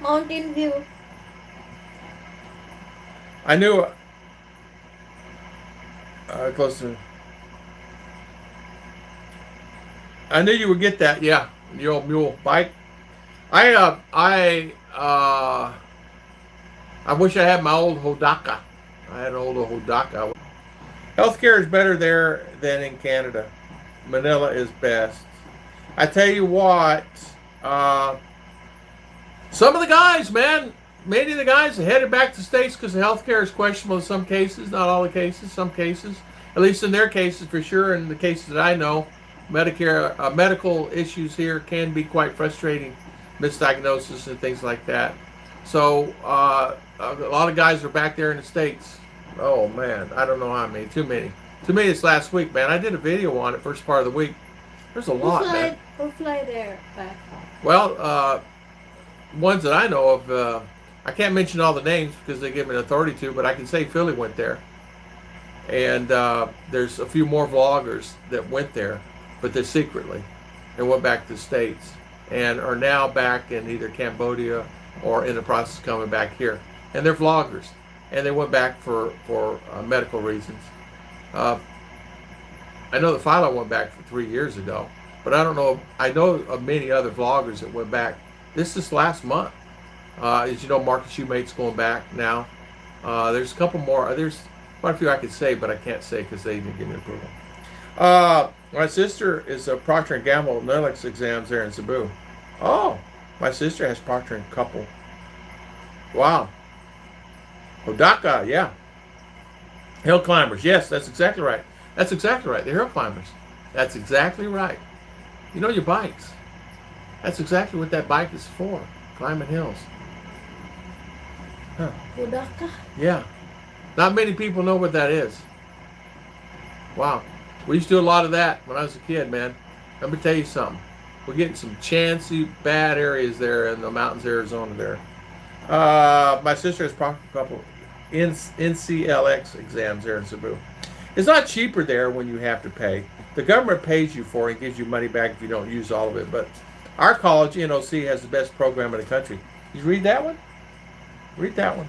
Mountain View. I knew close to. I knew you would get that. Yeah, the old mule bike. I wish I had my old Hodaka. I had an old Hodaka. Healthcare is better there than in Canada. Manila is best. I tell you what, some of the guys, man, many of the guys are headed back to states because the healthcare is questionable in some cases, not all the cases, some cases. At least in their cases, for sure. In the cases that I know, Medicare, medical issues here can be quite frustrating, misdiagnosis and things like that. So a lot of guys are back there in the states. Oh man, I don't know how many. Too many. Too many this last week, man. I did a video on it first part of the week. There's a lot, man. We'll fly there back. Well, ones that I know of, I can't mention all the names because they give me authority to, but I can say Philly went there. And there's a few more vloggers that went there, but they're secretly and went back to the States and are now back in either Cambodia or in the process of coming back here. And they're vloggers. And they went back for medical reasons. I know that Philo went back for 3 years ago, but I don't know. I know of many other vloggers that went back. This last month. As you know, Marcus Shumate's going back now. There's a couple more. There's quite a few I could say, but I can't say because they didn't give me approval. My sister is a Procter & Gamble NELIX exams there in Cebu. Oh, my sister has Procter & Couple. Wow. Hodaka, yeah. Hill climbers, yes, that's exactly right. That's exactly right. They're hill climbers. That's exactly right. You know your bikes. That's exactly what that bike is for. Climbing hills. Huh. Hodaka. Yeah. Not many people know what that is. Wow. We used to do a lot of that when I was a kid, man. Let me tell you something. We're getting some chancy, bad areas there in the mountains of Arizona there. My sister has a couple NCLX exams there in Cebu. It's not cheaper there when you have to pay. The government pays you for it and gives you money back if you don't use all of it. But our college, NOC, has the best program in the country. You read that one? Read that one.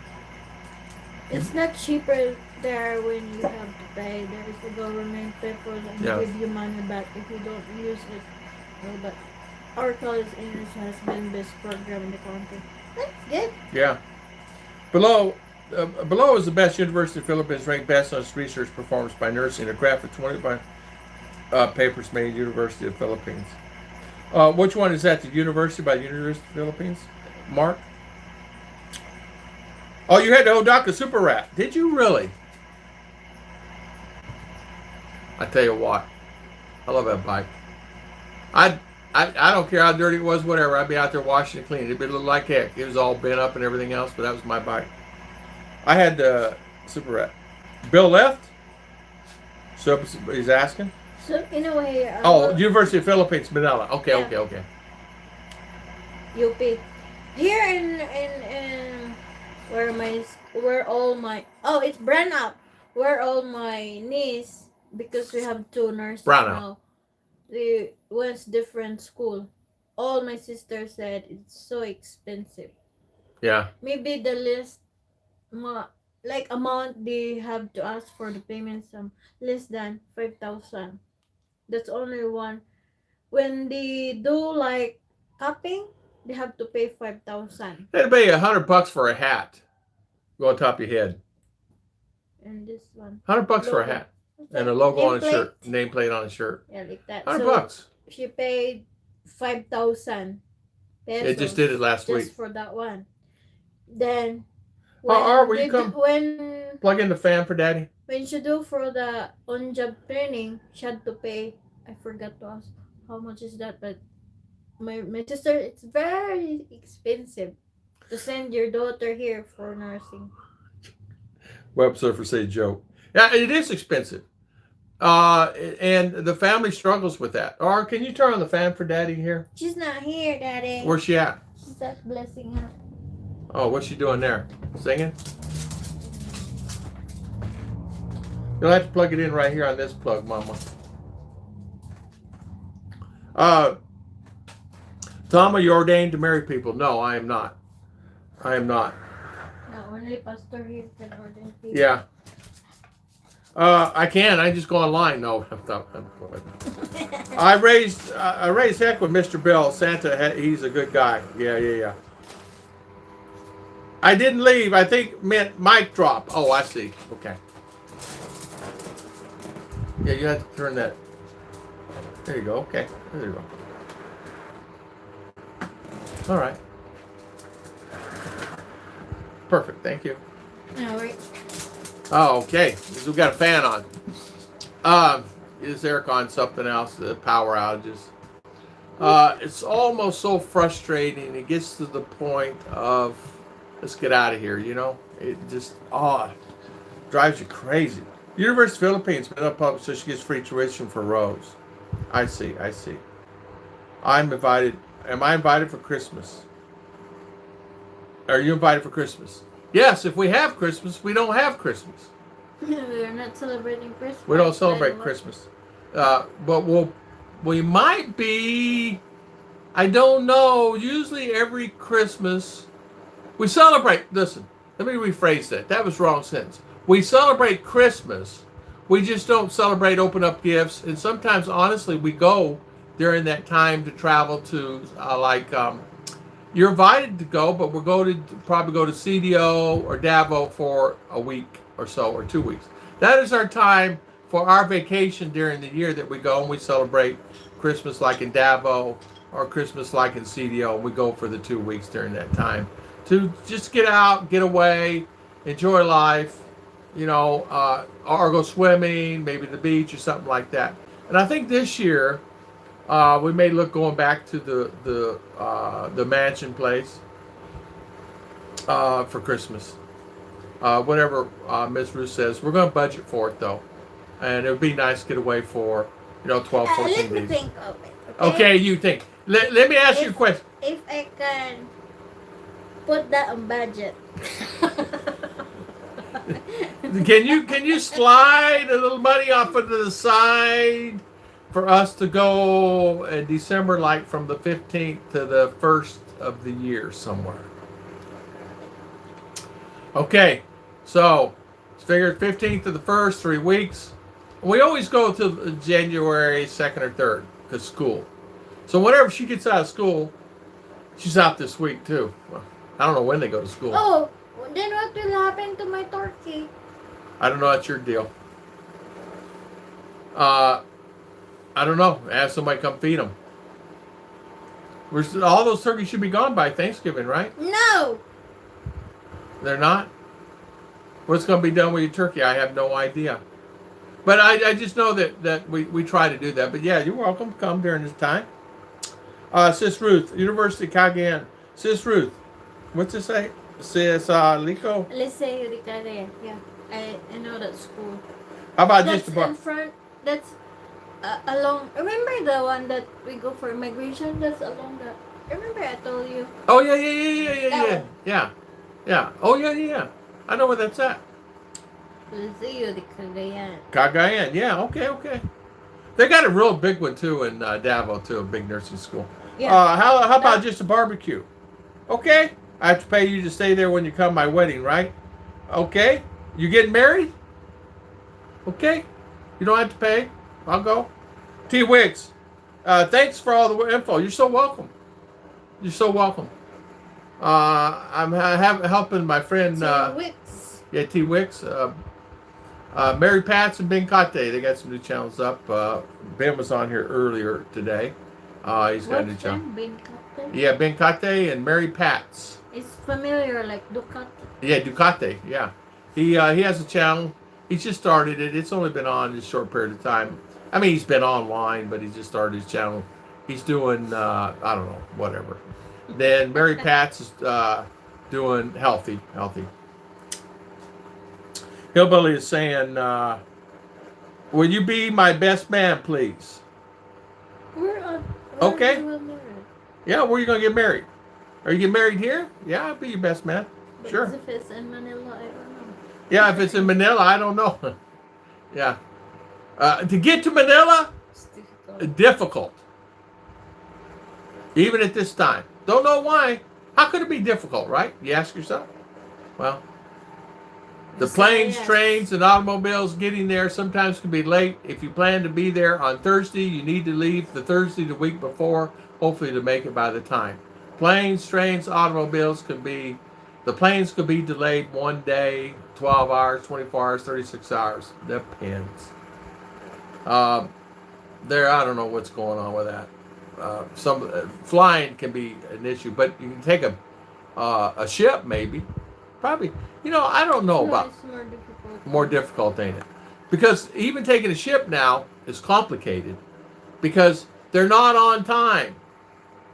It's not cheaper there when you have to pay. There is the government papers and give you money back if you don't use it. But our college English has been best program in the country. That's good. Yeah. Below is the best university in the Philippines, ranked best on its research performance by nursing. A graph of 25 papers made University of the Philippines. Which one is that? The University by the University of the Philippines? Mark? Oh, you had the Hodaka Super Rat. Did you really? I tell you what. I love that bike. I, I don't care how dirty it was, whatever. I'd be out there washing and cleaning. It'd be look like heck. It was all bent up and everything else, but that was my bike. I had the Super Rat. Bill left. So he's asking. So in a way, Oh, University of Philippines, Manila. Okay, yeah. okay. UP. Here in where all my it's brand up. Where all my niece, because we have two nurses Brown out. now. They went different school. All my sisters said it's so expensive. Yeah. Maybe the least like amount they have to ask for the payment less than 5,000. That's only one. When they do like cupping, they have to pay 5,000. It'd be $100 for a hat. Go on top of your head. And this one, $100 for a logo. hat and a logo on a Nameplate. shirt, nameplate on a shirt. Yeah, like that. $100. So she paid 5,000 pesos. It just did it last just week. for that one. Then Art, will you come when plug in the fan for Daddy? when she do for the on-job training, she had to pay. I forgot to ask how much is that, but my sister, it's very expensive to send your daughter here for nursing. Web surfer say joke. Yeah, it is expensive. And the family struggles with that. Or can you turn on the fan for Daddy here? She's not here, Daddy. Where's she at? She's at blessing her. Oh, what's she doing there? Singing? You'll have to plug it in right here on this plug, Mama. Tom, are you ordained to marry people? No, I am not. I am not. No, only pastor here can ordain people. Yeah. I can. I just go online. No, I raised heck with Mr. Bill. Santa, he's a good guy. Yeah. I didn't leave. I think meant mic drop. Oh, I see. Okay. Yeah, you have to turn that. There you go. Okay. There you go. All right. Perfect. Thank you. No, wait. Oh, okay. We got a fan on. Is Eric on something else? The power outages. It's almost so frustrating. It gets to the point of let's get out of here. You know, it just drives you crazy. University of Philippines been up public, so she gets free tuition for Rose. I see. I'm invited. Am I invited for Christmas? Are you invited for Christmas? Yes, if we have Christmas, we don't have Christmas. We're not celebrating Christmas. We don't celebrate Christmas. But we might be, I don't know, usually every Christmas, we celebrate, listen, let me rephrase that. That was wrong sentence. We celebrate Christmas. We just don't celebrate open up gifts. And sometimes, honestly, we go during that time to travel to, you're invited to go, but we're going to probably go to CDO or Davao for a week or so, or 2 weeks. That is our time for our vacation during the year that we go and we celebrate Christmas like in Davao or Christmas like in CDO. And we go for the 2 weeks during that time to just get out, get away, enjoy life, you know, or go swimming, maybe the beach or something like that. And I think this year, we may look going back to the mansion place for Christmas. Whatever Ms. Ruth says, we're going to budget for it though, and it would be nice to get away for 12, 14 let days. me think of it. Okay, you think. Let me ask you a question. If I can put that on budget. Can you slide a little money off of the side for us to go in December, like from the 15th to the 1st of the year somewhere? Okay, so it's figured 15th to the 1st, 3 weeks. We always go to January 2nd or 3rd because school. So whenever she gets out of school, she's out this week too. Well, I don't know when they go to school. Oh, then what will happen to my turkey? I don't know. That's your deal. I don't know. Ask somebody come feed them. All those turkeys should be gone by Thanksgiving, right? No. They're not? What's going to be done with your turkey? I have no idea. But I just know that we try to do that. But yeah, you're welcome to come during this time. Sis Ruth, University of Cagayan. Sis Ruth, what's it say? Sis Lico. Liceo de Cagayan. Yeah, I know that school. How about That's just the bar? in front. That's along. Remember the one that we go for immigration? That's along the. Remember I told you. Oh yeah. That one. Yeah. Oh yeah. I know where that's at. Liceo de Cagayan. Cagayan. Yeah. Okay. They got a real big one too in Davao too, a big nursing school. Yeah. How about just a barbecue? Okay. I have to pay you to stay there when you come to my wedding, right? Okay. You getting married? Okay. You don't have to pay. I'll go. T. Wicks. Thanks for all the info. You're so welcome. You're so welcome. I'm helping my friend. T. Wicks. Yeah, T. Wicks. Mary Pats and Ben Kate. They got some new channels up. Ben was on here earlier today. He's got a new channel. Ben Kate? Yeah, Ben Kate and Mary Pats. It's familiar like Ducat. Yeah, Ducati. Yeah, he has a channel. He's just started it. It's only been on a short period of time. I mean, he's been online, but he just started his channel. He's doing I don't know, whatever. Then Mary Pats is doing healthy. Hillbilly is saying, "Will you be my best man, please?" Where Okay. we married? Yeah, where are you gonna get married? Are you getting married here? Yeah, I'll be your best man. But Sure. if it's in Manila, I don't know. Yeah, if it's in Manila, I don't know. Yeah. To get to Manila, It's difficult. difficult. Even at this time. Don't know why. How could it be difficult, right? You ask yourself. Well, the planes, Yes. trains, and automobiles getting there sometimes can be late. If you plan to be there on Thursday, you need to leave the Thursday the week before, hopefully to make it by the time. Planes, trains, automobiles the planes could be delayed 1 day, 12 hours, 24 hours, 36 hours. Depends. I don't know what's going on with that. Flying can be an issue, but you can take a ship maybe. Probably. I don't know about It's more difficult. more difficult, ain't it? Because even taking a ship now is complicated because they're not on time.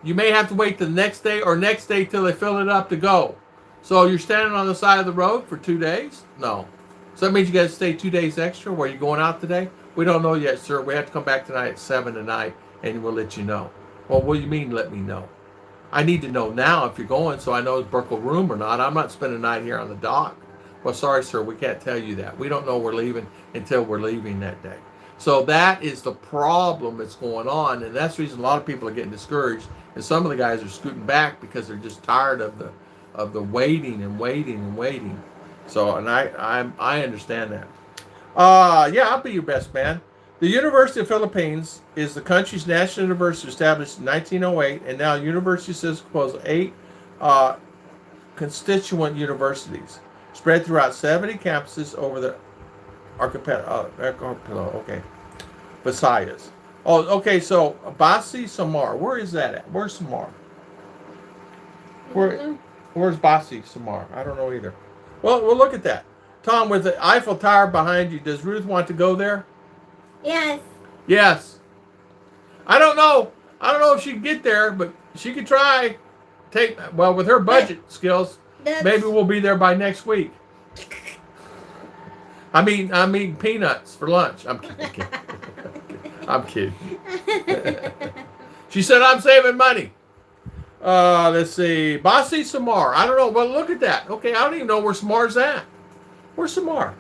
You may have to wait the next day or next day till they fill it up to go. So you're standing on the side of the road for 2 days? No. So that means you got to stay 2 days extra. Where you going out today? We don't know yet, sir. We have to come back tonight at 7 tonight, and we'll let you know. Well, what do you mean let me know? I need to know now if you're going so I know it's book a room or not. I'm not spending the night here on the dock. Well, sorry, sir, we can't tell you that. We don't know we're leaving until we're leaving that day. So that is the problem that's going on, and that's the reason a lot of people are getting discouraged. And some of the guys are scooting back because they're just tired of the waiting and waiting. So, and I understand that. Yeah, I'll be your best man. The University of Philippines is the country's national university established in 1908, and now university says compose 8 constituent universities spread throughout 70 campuses over the archipelago. Okay, Visayas. Oh, okay. So Basi Samar, where is that at? Where's Samar? Where's Basi Samar? I don't know either. Well, we'll look at that. Tom, with the Eiffel Tower behind you, does Ruth want to go there? Yes. Yes. I don't know. I don't know if she can get there, but she could try. With her budget skills, maybe we'll be there by next week. I'm eating peanuts for lunch. I'm kidding. I'm kidding. She said I'm saving money. Let's see. Basi Samar. I don't know. Well, look at that. Okay, I don't even know where Samar's at. Where's Samar?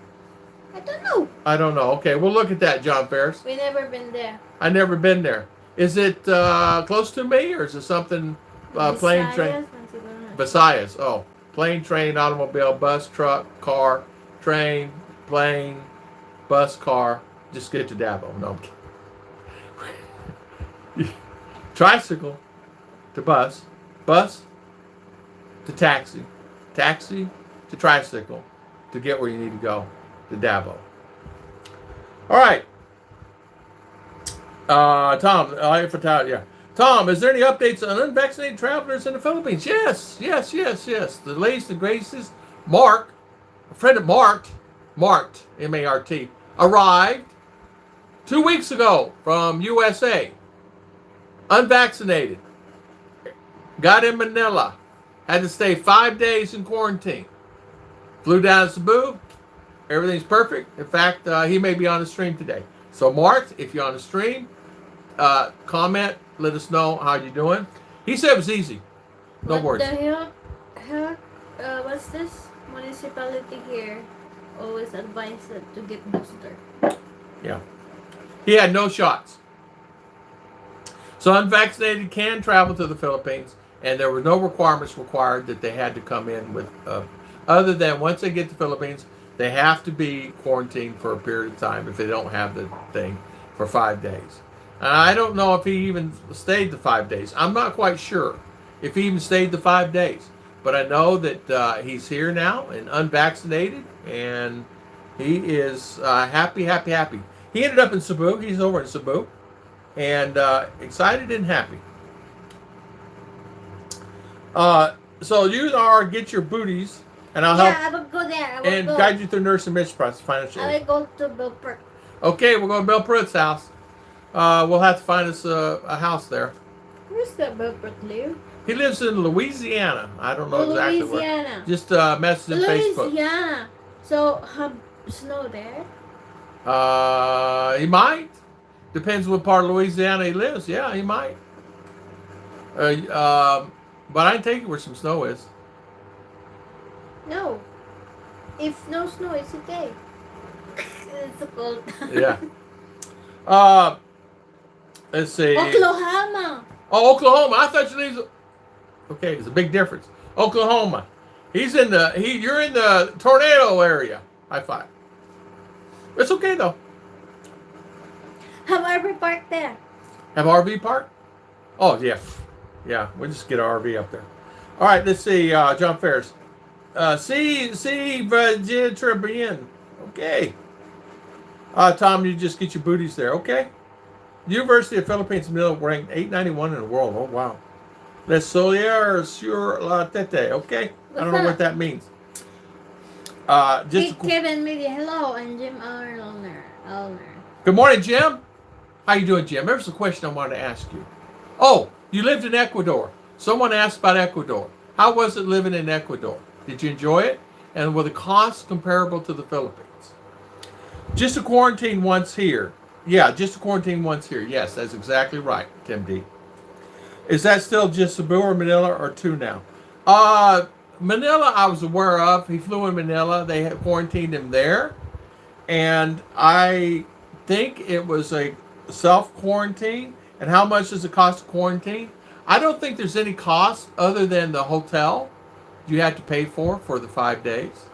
I don't know. Okay, we'll look at that, John Ferris. We never been there. I never been there. Is it close to me, or is it something plane, train? Visayas. Oh, plane, train, automobile, bus, truck, car, train, plane, bus, car. Just get to Davao. No, I'm kidding. Tricycle to bus, bus to taxi, taxi to tricycle to get where you need to go, to Davao. All right. Tom, yeah. Tom, is there any updates on unvaccinated travelers in the Philippines? Yes. The latest and greatest, Mark, a friend of Mart, M-A-R-T, arrived 2 weeks ago from USA, unvaccinated, got in Manila, had to stay 5 days in quarantine. Flew down to Cebu. Everything's perfect. In fact, he may be on the stream today. So, Mark, if you're on the stream, comment. Let us know how you're doing. He said it was easy. No worries. What the hell, what's this? Municipality here always advise it to get booster. Yeah. He had no shots. So unvaccinated can travel to the Philippines, and there were no requirements required that they had to come in with, other than once they get to the Philippines, they have to be quarantined for a period of time if they don't have the thing for 5 days. And I don't know if he even stayed the 5 days. I'm not quite sure if he even stayed the 5 days. But I know that he's here now and unvaccinated, and he is happy. He ended up in Cebu. He's over in Cebu, and excited and happy. So you are get your booties, and I'll help. Yeah, I will go there. And guide you through Nurse and Mitch process. Financial. I will go to Belport. Okay, we're going to Bill Pruitt's house. We'll have to find us a house there. Where's that Belport live? He lives in Louisiana. I don't know exactly Louisiana. where. Just message on Facebook. Louisiana. So have snow there? He might. Depends what part of Louisiana he lives. Yeah, he might. But I can take you where some snow is. No. If no snow, it's okay. It's so cold. Yeah. Let's see. Oklahoma. Oh, Oklahoma. I thought you lived. Okay, there's a big difference. Oklahoma. You're in the tornado area. High five. It's okay though. Have RV park there? Have RV park? Oh yeah. Yeah, we'll just get our RV up there. All right, let's see. John Ferris. Vegetarian. Okay. Tom, you just get your booties there. Okay. University of Philippines Manila ranked 891 in the world. Oh wow. Les Solier sur la tête. Okay. I don't know what that means. Just Kevin Media. Hello, and Jim Arnold. Good morning, Jim. How you doing, Jim? There's a question I wanted to ask you. Oh, you lived in Ecuador. Someone asked about Ecuador. How was it living in Ecuador? Did you enjoy it? And were the costs comparable to the Philippines? Just a quarantine once here. Yeah, just a quarantine once here. Yes, that's exactly right, Tim D. Is that still just Cebu or Manila or two now? Manila I was aware of. He flew in Manila. They had quarantined him there. And I think it was a self-quarantine. And how much does it cost to quarantine? I don't think there's any cost other than the hotel you had to pay for the 5 days.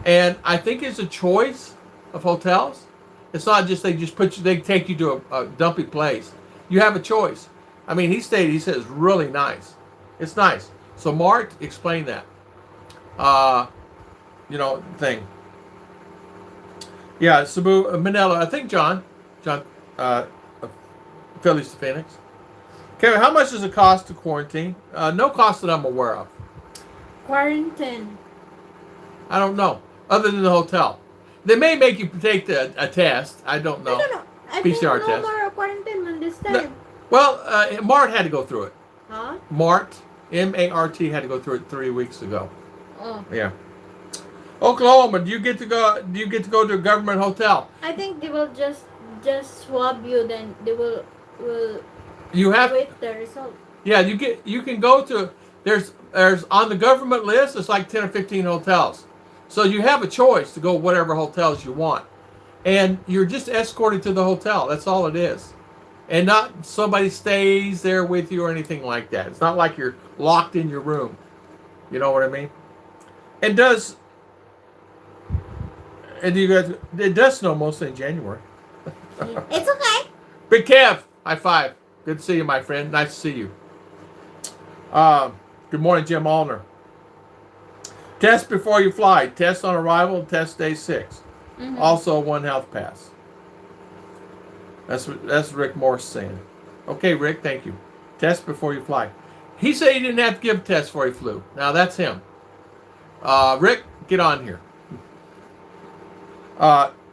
And I think it's a choice of hotels. It's not just they take you to a dumpy place. You have a choice. I mean, he said it's really nice. It's nice. So Mark, explain that. Thing. Yeah, Cebu, Manila. I think John, Phillies to Phoenix. Kevin, how much does it cost to quarantine? No cost that I'm aware of. Quarantine. I don't know. Other than the hotel, they may make you take a test. I don't know. I don't know. I PCR think no more quarantine on this time. No, well, Mart had to go through it. Huh? Mart, M-A-R-T, had to go through it 3 weeks ago. Oh. Yeah. Oklahoma, do you get to go to a government hotel? I think they will just swab you, then they will You have wait the result. Yeah, you can go to there's on the government list. It's like 10 or 15 hotels, so you have a choice to go whatever hotels you want, and you're just escorted to the hotel. That's all it is, and not somebody stays there with you or anything like that. It's not like you're locked in your room. You know what I mean? It does snow mostly in January. It's okay. Big Kev, high five. Good to see you, my friend. Nice to see you. Good morning, Jim Allner. Test before you fly. Test on arrival. Test day 6. Mm-hmm. Also, 1 health pass. That's Rick Morse saying. Okay, Rick, thank you. Test before you fly. He said he didn't have to give a test before he flew. Now, that's him. Rick, get on here.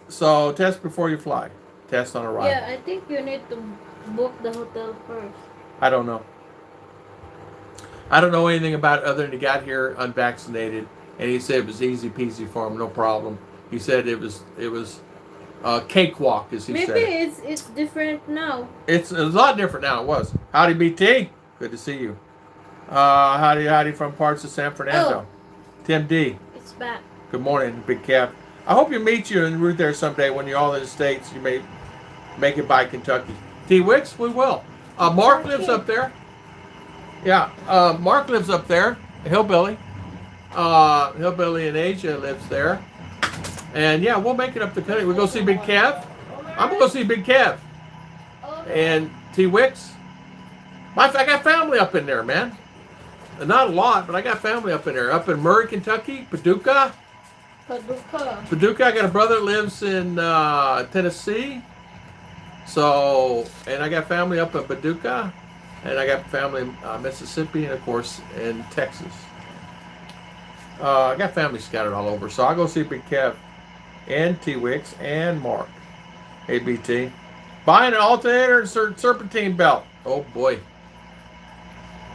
So, test before you fly. Test on arrival. Yeah, I think you need to book the hotel first. I don't know. I don't know anything about it other than he got here unvaccinated, and he said it was easy peasy for him, no problem. He said it was cakewalk, as he Maybe said. it's different now. It's a lot different now. It was. Howdy, BT. Good to see you. Howdy from parts of San Fernando. Tim D. It's back. Good morning, Big Cap. I hope you meet you and Ruth there someday when you're all in the States. You may make it by Kentucky. T. Wicks, we will. Mark lives up there. Yeah, Mark lives up there. Hillbilly. Hillbilly in Asia lives there. And yeah, we'll make it up to Kentucky. We'll go see Big Kev. I'm going to go see Big Kev. And T. Wicks. I got family up in there, man. Not a lot, but I got family up in there. Up in Murray, Kentucky, Paducah. Paducah. I got a brother that lives in Tennessee. So, and I got family up in Paducah. And I got family in Mississippi and, of course, in Texas. I got family scattered all over. So I'll go see Big Kev and T-Wicks and Mark. ABT. Buying an alternator and serpentine belt. Oh, boy.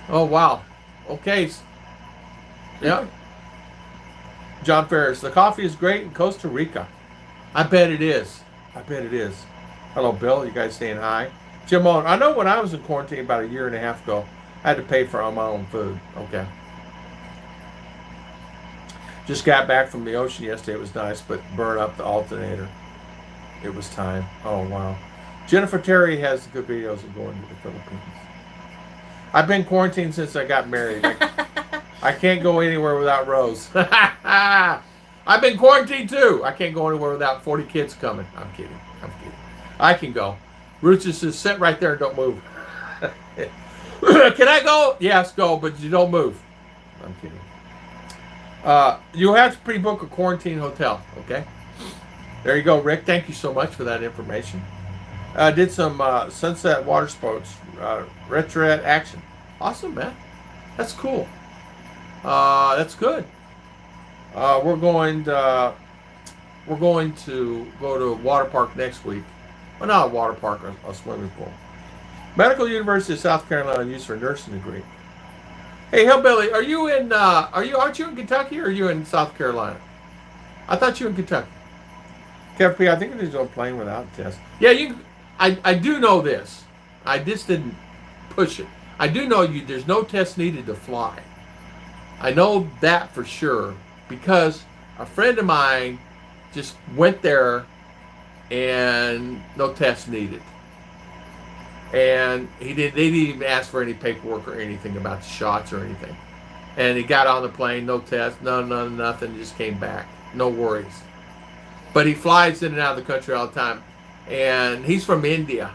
Oh, wow. Okay. Yeah. John Ferris. The coffee is great in Costa Rica. I bet it is. I bet it is. Hello, Bill. You guys staying high? Jim Owen. I know when I was in quarantine about a year and a half ago, I had to pay for my own food. Okay. Just got back from the ocean yesterday. It was nice, but burn up the alternator. It was time. Oh, wow. Jennifer Terry has good videos of going to the Philippines. I've been quarantined since I got married. I can't go anywhere without Rose. I've been quarantined too. I can't go anywhere without 40 kids coming. I'm kidding. I can go. Ruth just says, sit right there and don't move. Can I go? Yes, go, but you don't move. I'm kidding. You have to pre-book a quarantine hotel, okay? There you go, Rick. Thank you so much for that information. Did some sunset water sports, retroette action. Awesome, man. That's cool. That's good. We're going to go to a water park next week. Well, not a water park, a swimming pool. Medical University of South Carolina used for a nursing degree. Hey, Hillbilly, aren't you in Kentucky or are you in South Carolina? I thought you were in Kentucky. Kevin P, I think it is on plane without a test. Yeah, I do know this. I just didn't push it. I do know there's no test needed to fly. I know that for sure because a friend of mine just went there and no test needed. And they didn't even ask for any paperwork or anything about the shots or anything. And he got on the plane, no test, nothing, just came back. No worries. But he flies in and out of the country all the time. And he's from India.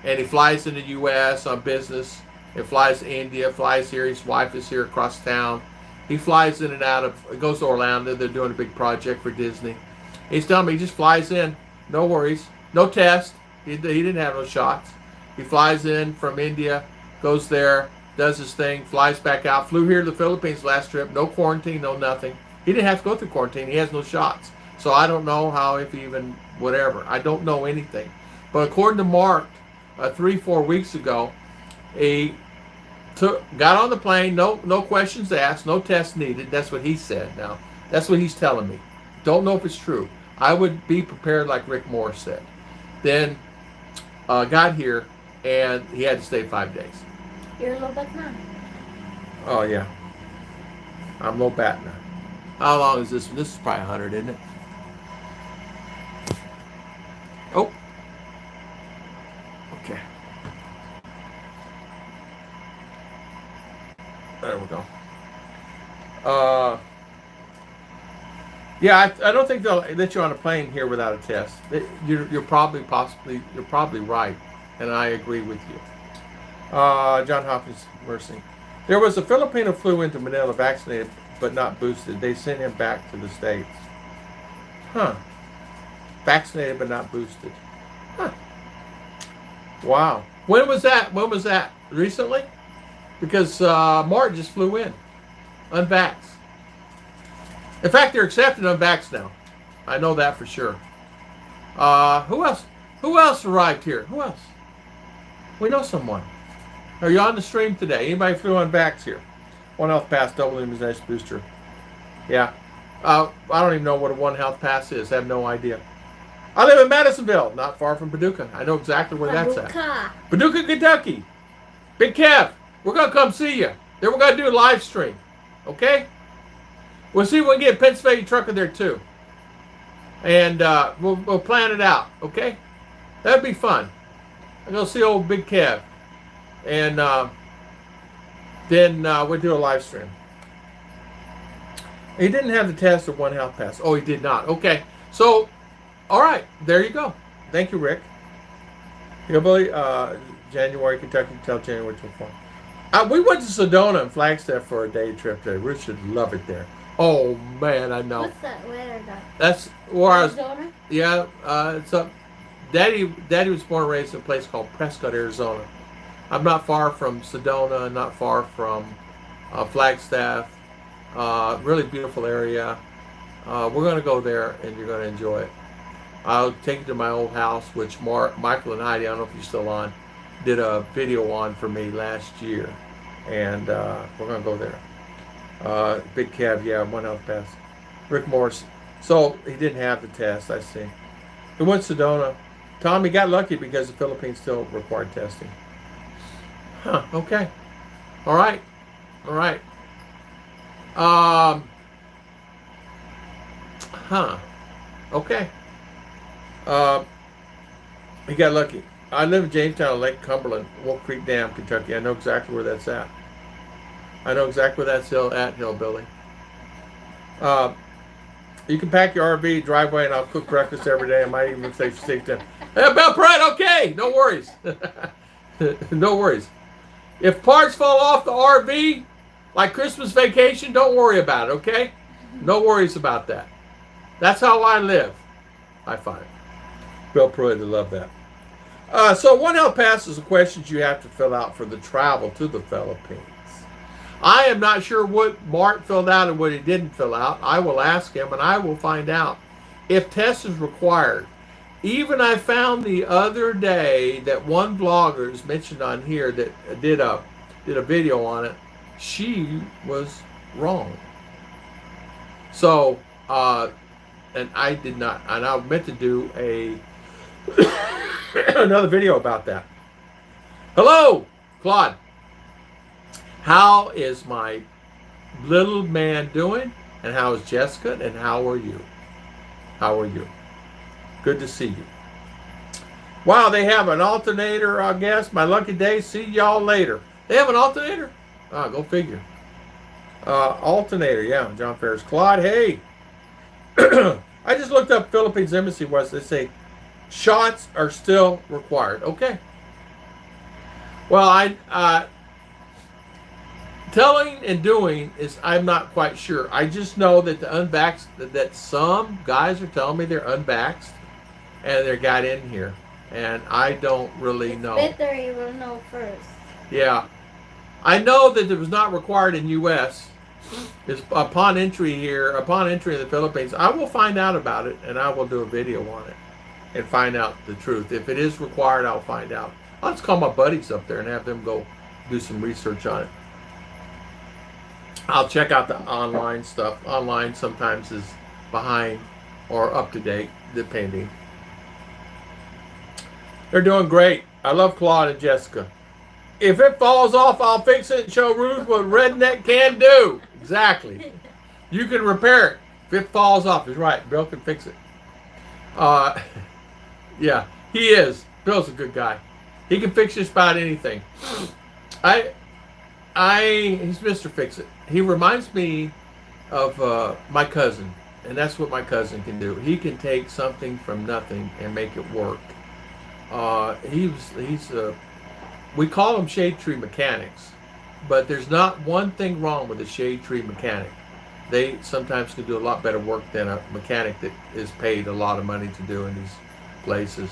And he flies in the U.S. on business. He flies to India, flies here. His wife is here across town. He flies in and out of, goes to Orlando. They're doing a big project for Disney. He's telling me he just flies in, no worries, no test. He didn't have no shots. He flies in from India, goes there, does his thing, flies back out. Flew here to the Philippines last trip. No quarantine, no nothing. He didn't have to go through quarantine. He has no shots. So I don't know how, if even, whatever. I don't know anything. But according to Mark, 3-4 weeks ago, he got on the plane, no questions asked, no tests needed. That's what he said. Now, that's what he's telling me. Don't know if it's true. I would be prepared like Rick Moore said. Then got here, and he had to stay 5 days. You're low bat now. Oh, yeah. I'm low bat now. How long is this one? This is probably 100, isn't it? Oh. Okay. There we go. Yeah, I don't think they'll let you on a plane here without a test. You're probably right, and I agree with you. John Hopkins, mercy. There was a Filipino flew into Manila vaccinated but not boosted. They sent him back to the States. Huh. Vaccinated but not boosted. Huh. Wow. When was that? Recently? Because Martin just flew in. Unvaxxed. In fact, they're accepting unvaxxed now. I know that for sure. Who else? Who else arrived here? Who else? We know someone. Are you on the stream today? Anybody flew on Vax here? One health pass, double immunization booster. Yeah. I don't even know what a one health pass is. I have no idea. I live in Madisonville, not far from Paducah. I know exactly where that's at. Paducah, Kentucky. Big Kev, we're going to come see you. Then we're going to do a live stream. Okay? We'll see if we can get a Pennsylvania trucker there too. And we'll plan it out. Okay? That'd be fun. I'm going to see old Big Kev. And then we'll do a live stream. He didn't have the test of one health pass. Oh, he did not. Okay. So, all right. There you go. Thank you, Rick. Hillbilly, January, Kentucky, till January 24th. We went to Sedona and Flagstaff for a day trip there. Ruth should love it there. Oh, man, I know. What's that? Where is that? That's where I was. Arizona? Yeah. It's up. Daddy was born and raised in a place called Prescott, Arizona. I'm not far from Sedona, not far from Flagstaff. Really beautiful area. We're going to go there, and you're going to enjoy it. I'll take you to my old house, which Michael and Heidi, I don't know if you're still on, did a video on for me last year. And we're going to go there. Big Kev, yeah, one health pass. Rick Morris. So he didn't have the test, I see. He went to Sedona. Tommy got lucky because the Philippines still required testing. Huh, okay. All right. All right. Okay. He got lucky. I live in Jamestown, Lake Cumberland, Wolf Creek Dam, Kentucky. I know exactly where that's at. I know exactly where that's at, Hillbilly. You can pack your RV, driveway, and I'll cook breakfast every day. I might even say steak dinner. Hey, Bell Pratt, okay. No worries. No worries. If parts fall off the RV, like Christmas Vacation, don't worry about it, okay? No worries about that. That's how I live. I find. Bill Pruitt, I love that. So one health pass is the questions you have to fill out for the travel to the Philippines. I am not sure what Mark filled out and what he didn't fill out. I will ask him and I will find out if test is required. Even I found the other day that one blogger is mentioned on here that did a video on it. She was wrong. So, and I did not, and I meant to do another video about that. Hello, Claude. How is my little man doing? And how is Jessica? And how are you? How are you? Good to see you. Wow, they have an alternator, I guess. My lucky day. See y'all later. They have an alternator? Ah, go figure. Alternator, yeah. John Ferris. Claude, hey. I just looked up Philippines Embassy West. They say shots are still required. Okay. Well, telling and doing is, I'm not quite sure. I just know that the unvaxxed, that some guys are telling me they're unvaxxed and they got in here. And I don't really know. Better you will know first. Yeah. I know that it was not required in U.S. It's upon entry here, upon entry in the Philippines. I will find out about it and I will do a video on it and find out the truth. If it is required, I'll find out. I'll just call my buddies up there and have them go do some research on it. I'll check out the online stuff. Online sometimes is behind or up to date, depending. They're doing great. I love Claude and Jessica. If it falls off, I'll fix it and show Ruth what redneck can do. Exactly. You can repair it. If it falls off, he's right. Bill can fix it. Yeah, he is. Bill's a good guy. He can fix just about anything. He's Mr. Fix It. He reminds me of my cousin, and that's what my cousin can do. He can take something from nothing and make it work. We call them shade tree mechanics, but there's not one thing wrong with a shade tree mechanic. They sometimes can do a lot better work than a mechanic that is paid a lot of money to do in these places.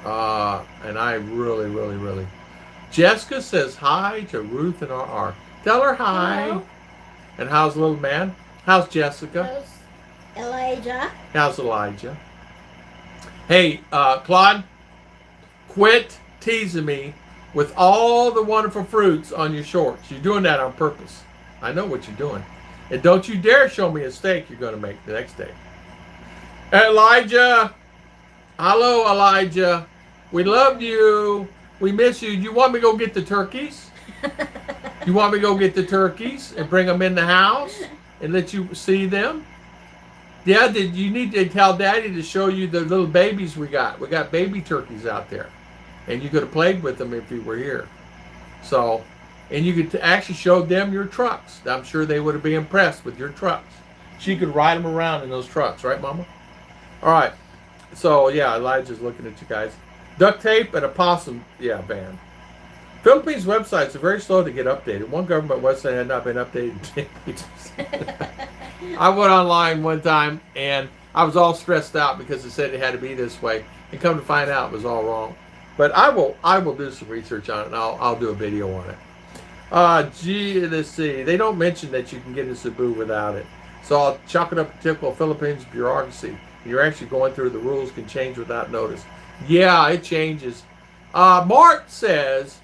And I really. Jessica says hi to Ruth and RR. Tell her hi. Hello. And how's little man? How's Jessica? How's Elijah? How's Elijah? Hey, Claude, Quit teasing me with all the wonderful fruits on your shorts. You're doing that on purpose. I know what you're doing. And don't you dare show me a steak you're going to make the next day. Elijah. Hello, Elijah. We love you. We miss you. You want me to go get the turkeys? You want me to go get the turkeys and bring them in the house and let you see them? Yeah, you need to tell Daddy to show you the little babies we got. We got baby turkeys out there. And you could have played with them if you were here. So, and you could actually show them your trucks. I'm sure they would have been impressed with your trucks. She could ride them around in those trucks, right, Mama? All right. So, yeah, Elijah's looking at you guys. Duct tape and a possum, yeah, ban. Philippines websites are very slow to get updated. One government website had not been updated in 10 years. I went online one time and I was all stressed out because it said it had to be this way. And come to find out it was all wrong. But I will do some research on it and I'll do a video on it. Gee, let's see. They don't mention that you can get in Cebu without it. So I'll chalk it up to typical Philippines bureaucracy. You're actually going through the rules can change without notice. Yeah, it changes. Mart says,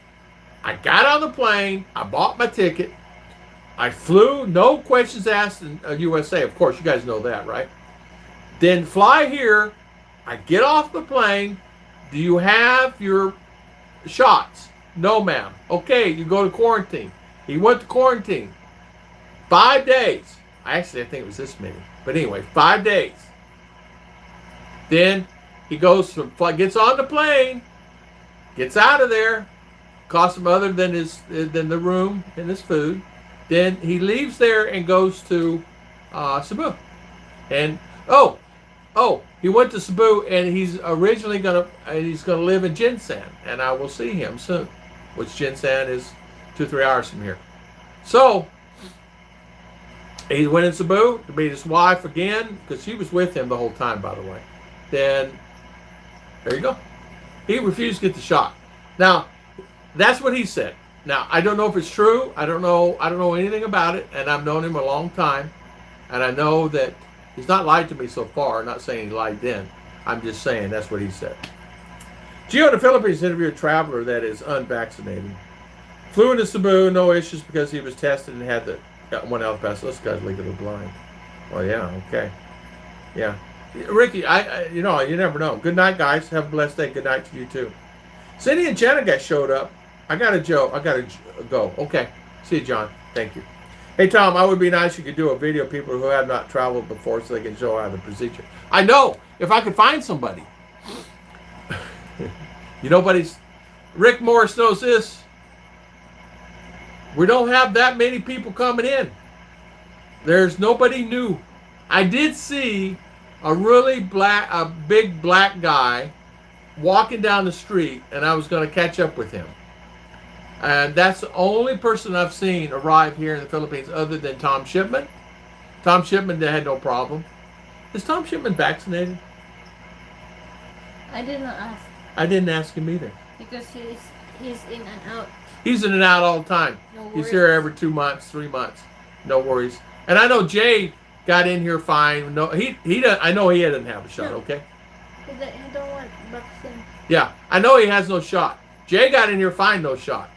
I got on the plane, I bought my ticket, I flew, no questions asked in USA. Of course, you guys know that, right? Then fly here, I get off the plane, do you have your shots? No, ma'am. Okay, you go to quarantine. He went to quarantine. 5 days. Actually, I think it was this many. But anyway, 5 days. Then he gets on the plane, gets out of there, costs him other than the room and his food. Then he leaves there and goes to Cebu. And he went to Cebu and he's originally gonna live in Jinsan, and I will see him soon, which Jinsan is 2-3 hours from here. So he went in Cebu to meet his wife again because she was with him the whole time, by the way. Then there you go. He refused to get the shot. Now, that's what he said. Now, I don't know if it's true. I don't know anything about it, and I've known him a long time, and I know that he's not lied to me so far. I'm not saying he lied then. I'm just saying that's what he said. Gio in the Philippines interviewed a traveler that is unvaccinated. Flew into Cebu, no issues because he was tested and had got 1 health pass. This guy's legally blind. Well, yeah, okay. Yeah. Ricky, you never know. Good night, guys. Have a blessed day. Good night to you, too. Cindy and Jenna guys showed up. I got to go. Okay. See you, John. Thank you. Hey, Tom, I would be nice if you could do a video of people who have not traveled before so they can show how the procedure. I know. If I could find somebody. Rick Morris knows this. We don't have that many people coming in. There's nobody new. I did see a big black guy walking down the street, and I was going to catch up with him. And that's the only person I've seen arrive here in the Philippines other than Tom Shipman. Tom Shipman had no problem. Is Tom Shipman vaccinated? I did not ask. I didn't ask him either. Because he's in and out. He's in and out all the time. No worries. He's here every 2 months, 3 months. No worries. And I know Jay got in here fine. No, he doesn't. I know he doesn't have a shot. No. Okay. He don't want vaccine. Yeah, I know he has no shot. Jay got in here fine, no shot.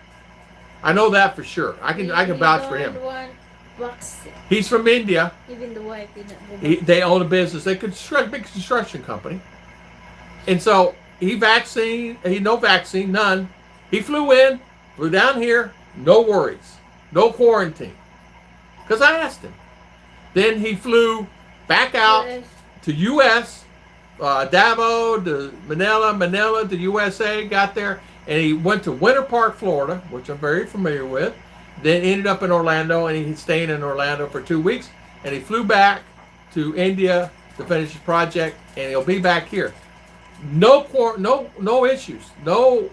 I know that for sure. I can vouch for him. Want vaccine. He's from India. Even the wife didn't. They own a business. They construct big construction company, and so he no vaccine, none. He flew down here, no worries, no quarantine, because I asked him. Then he flew back out to U.S., Davao, to Manila to USA, got there, and he went to Winter Park, Florida, which I'm very familiar with. Then ended up in Orlando, and he's staying in Orlando for 2 weeks, and he flew back to India to finish his project, and he'll be back here. No issues, no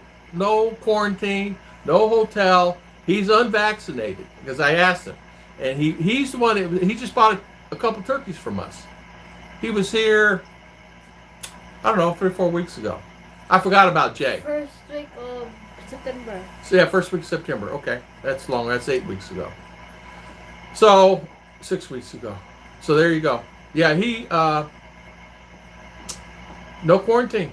quarantine, no hotel. He's unvaccinated because I asked him. And he's the one, he just bought a couple turkeys from us. He was here, I don't know, 3 or 4 weeks ago. I forgot about Jay. First week of September. So yeah, first week of September. Okay, that's long. That's 8 weeks ago. So, 6 weeks ago. So there you go. Yeah, he, no quarantine.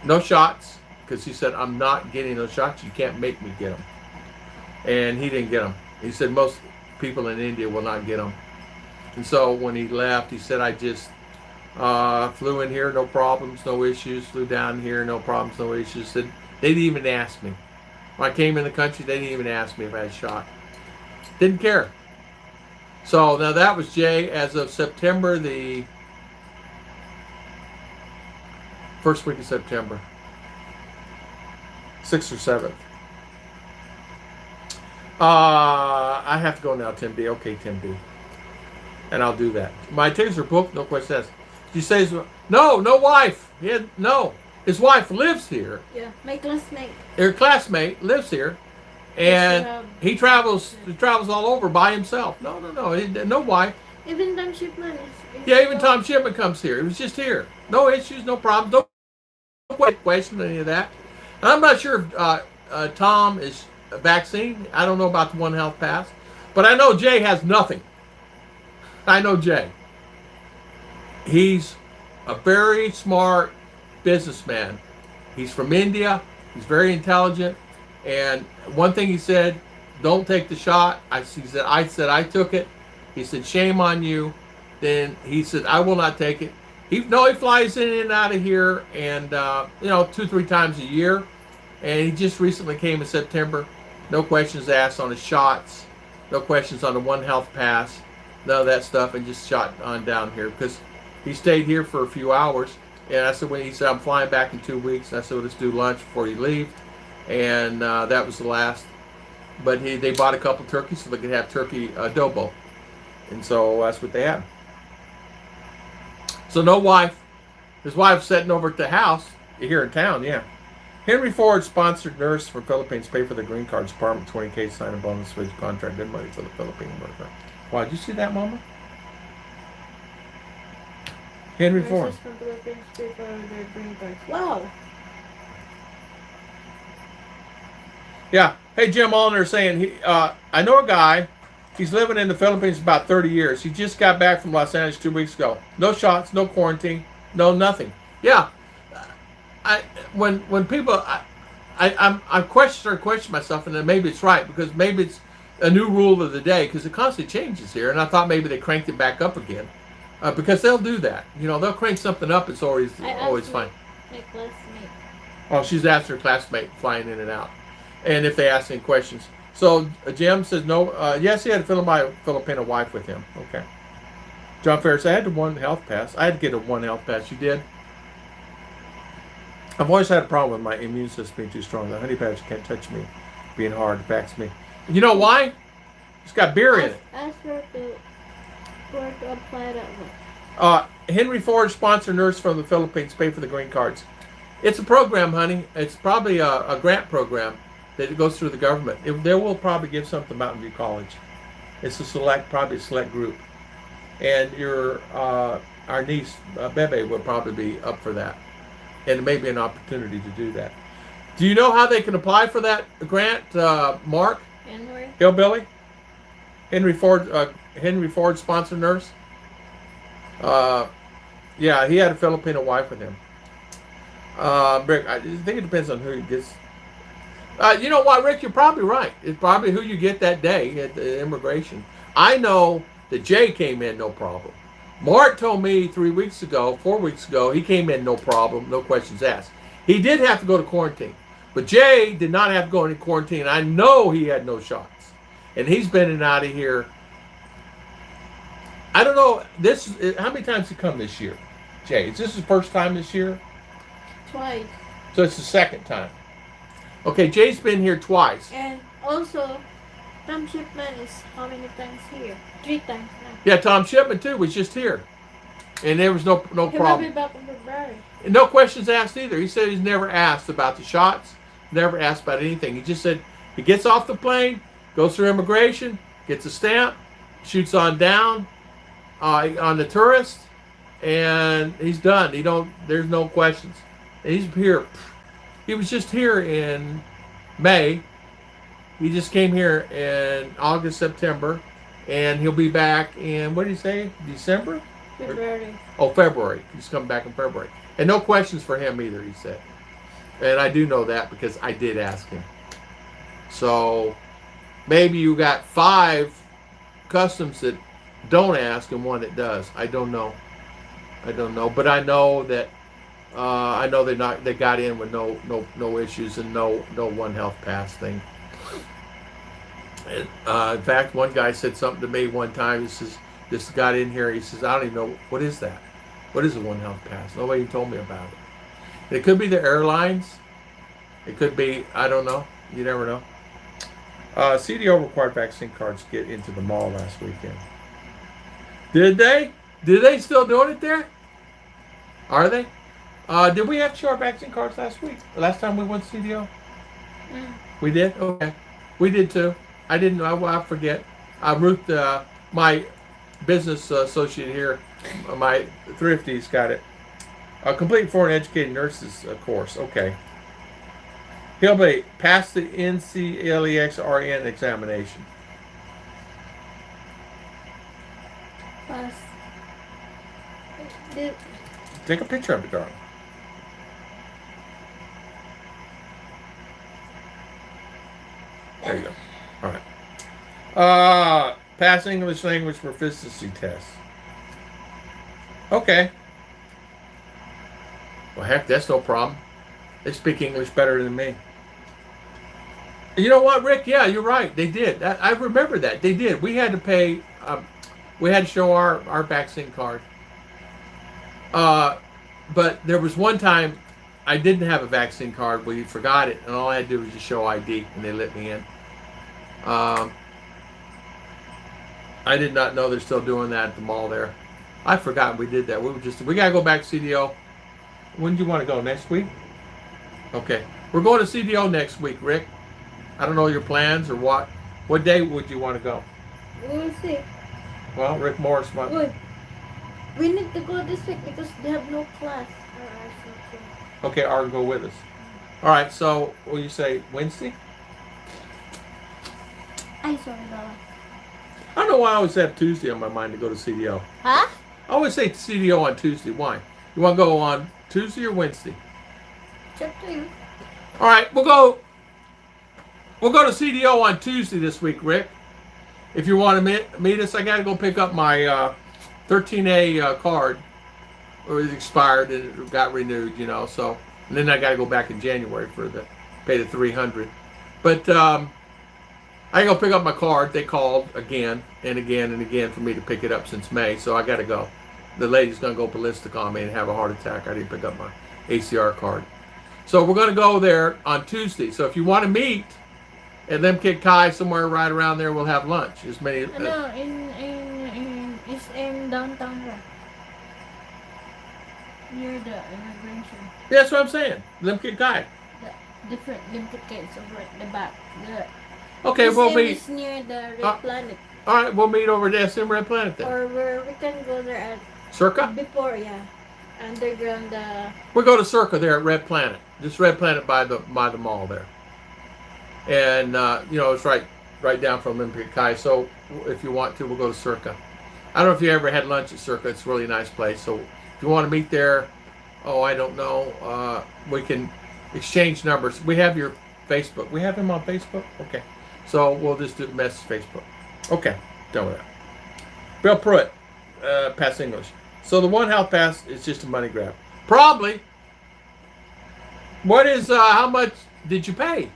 no shots, because he said, I'm not getting those shots. You can't make me get them. And he didn't get them. He said most people in India will not get them. And so when he left, he said, I just flew in here, no problems, no issues. Flew down here, no problems, no issues. Said they didn't even ask me. When I came in the country, they didn't even ask me if I had a shot. Didn't care. So now that was Jay as of September, the first week of September, 6th or 7th. I have to go now, Tim D. Okay, Tim D. And I'll do that. My tickets are booked, no question asked. She says, no wife. No. His wife lives here. Yeah, my classmate. Her classmate lives here. And he travels all over by himself. No. No wife. Even Tom Shipman Yeah, even Tom Shipman comes here. He was just here. No issues, no problems. No question any of that. And I'm not sure if Tom is vaccinated. I don't know about the One Health Pass. But I know Jay has nothing. I know Jay. He's a very smart businessman. He's from India. He's very intelligent. And one thing he said, don't take the shot. I said I took it. He said, shame on you. Then he said, I will not take it. He flies in and out of here, and 2-3 times a year. And he just recently came in September. No questions asked on his shots. No questions on the One Health Pass. None of that stuff, and just shot on down here because he stayed here for a few hours. And I said, when he said, I'm flying back in 2 weeks. And I said, well, let's do lunch before you leave. And that was the last. But they bought a couple turkeys so they could have turkey adobo. And so that's what they had. So no wife. His wife's sitting over at the house here in town, yeah. Henry Ford sponsored nurse for Philippines pay for the green cards department, 20K sign a bonus switch contract, good money for the Philippine worker. Wow, did you see that, Mama? Henry Ford. From Philippines pay for their green cards. Wow. Yeah. Hey, Jim Allner saying, I know a guy, he's living in the Philippines about 30 years. He just got back from Los Angeles 2 weeks ago. No shots, no quarantine, no nothing. Yeah. When people, I question myself, and then maybe it's right, because maybe it's a new rule of the day, because it constantly changes here, and I thought maybe they cranked it back up again, because they'll do that. They'll crank something up. It's always fine. My classmate. Oh, she's asked her classmate flying in and out, and if they ask any questions. So Jim says no. Yes, he had a Filipino wife with him. Okay. John Ferris, I had the One Health Pass. I had to get a One Health Pass. You did? I've always had a problem with my immune system being too strong. The honey badger can't touch me, being hard, affects me. You know why? It's got beer in it. Ask her to apply that one. Henry Ford sponsored nurse from the Philippines pay for the green cards. It's a program, honey. It's probably a grant program that goes through the government. They will probably give something to Mountain View College. It's probably a select group. And our niece, Bebe, will probably be up for that. And it may be an opportunity to do that. Do you know how they can apply for that grant, Mark? Onward. Hillbilly? Henry Ford sponsored nurse? Yeah, he had a Filipino wife with him. Rick, I think it depends on who he gets. You know what, Rick? You're probably right. It's probably who you get that day at the immigration. I know that Jay came in no problem. Mark told me 4 weeks ago, he came in no problem, no questions asked. He did have to go to quarantine. But Jay did not have to go into quarantine. I know he had no shots. And he's been in and out of here. I don't know, how many times he come this year? Jay, is this his first time this year? Twice. So it's the second time. Okay, Jay's been here twice. And also, Tom Shipman is how many times here? 3 times now. Yeah, Tom Shipman too was just here. And there was no He will problem. be back in February. And no questions asked either. He said he's never asked about the shots, never asked about anything. He just said he gets off the plane, goes through immigration, gets a stamp, shoots on down on the tourist, and he's done. There's no questions. And he's here. He was just here in May. He just came here in August, September, and he'll be back in, what did he say, December? February. Oh, February. He's coming back in February. And no questions for him either, he said. And I do know that because I did ask him. So maybe you got 5 customs that don't ask and 1 that does. I don't know. I don't know. But I know that I know they got in with no issues and no One Health Pass thing. In fact, one guy said something to me one time. He says, "This got in here." He says, "I don't even know what is that. What is a One Health Pass? Nobody told me about it." It could be the airlines. It could be, I don't know. You never know. CDO required vaccine cards to get into the mall last weekend. Did they? Did they still doing it there? Are they? Did we have to show our vaccine cards last week? Last time we went to CDO? Mm. We did? Okay. We did too. I didn't know. I forget. Ruth, my business associate here, my thrifty's got it. A complete foreign educated nurses course. Okay. He'll be passed the NCLEX-RN examination. Pass. Did, Take a picture of it, darling. There you go. All right. Pass English language proficiency test. Okay. Well, heck, that's no problem. They speak English better than me. You know what, Rick? Yeah, you're right. They did. I remember that. They did. We had to pay. We had to show our vaccine card. But there was one time I didn't have a vaccine card. We forgot it, and all I had to do was just show ID, and they let me in. I did not know they're still doing that at the mall there. I forgot we did that. We gotta go back to CDO. When do you want to go? Next week? Okay. We're going to CDO next week, Rick. I don't know your plans or what. What day would you want to go? we'll see. Well, Rick Morris might. Wait. We need to go this week because they have no class. Okay, Art, go with us. All right, so what do you say, Wednesday? Ay, sorry, Lola. I don't know why I always have Tuesday on my mind to go to CDO. Huh? I always say CDO on Tuesday. Why? You want to go on Tuesday or Wednesday? It's up to you. All right, we'll go to CDO on Tuesday this week, Rick. If you want to meet us, I got to go pick up my 13A card. It was expired and it got renewed, you know. So, and then I got to go back in January pay the $300. But I go pick up my card. They called again and again and again for me to pick it up since May, so I got to go. The lady's gonna go ballistic on me and have a heart attack. I didn't pick up my ACR card. So we're gonna go there on Tuesday. So if you want to meet at Lim Kit Kai somewhere right around there, we'll have lunch. As many. No, it's in downtown here. Near the immigration. That's what I'm saying. Lim Kit Kai. The different duplicates over at the back. Okay, we'll meet. It's near the Red Planet. All right, we'll meet over at SM Red Planet then. Or where we can go there at Circa? before, yeah. Underground. We go to Circa there at Red Planet. Just Red Planet by the mall there. And you know, it's right down from Olympic Kai. So if you want to, we'll go to Circa. I don't know if you ever had lunch at Circa. It's a really nice place. So if you want to meet there, I don't know. We can exchange numbers. We have your Facebook. We have him on Facebook? Okay. So we'll just do message Facebook. Okay. Done with that. Bill Pruitt, Pass English. So the One Health Pass is just a money grab. Probably. What is, how much did you pay?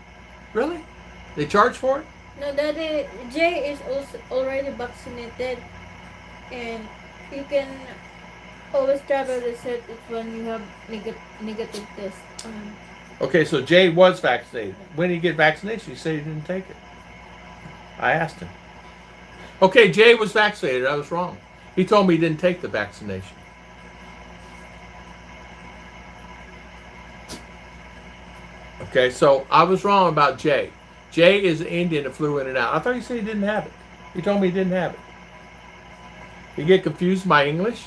Really? They charge for it? No, Daddy, Jay is also already vaccinated. And you can always travel the set when you have negative test. Okay, so Jay was vaccinated. When did he get vaccination? He said he didn't take it. I asked him. Okay, Jay was vaccinated. I was wrong. He told me he didn't take the vaccination. Okay, so I was wrong about Jay. Jay is an Indian that flew in and out. I thought he said he didn't have it. He told me he didn't have it. You get confused by English?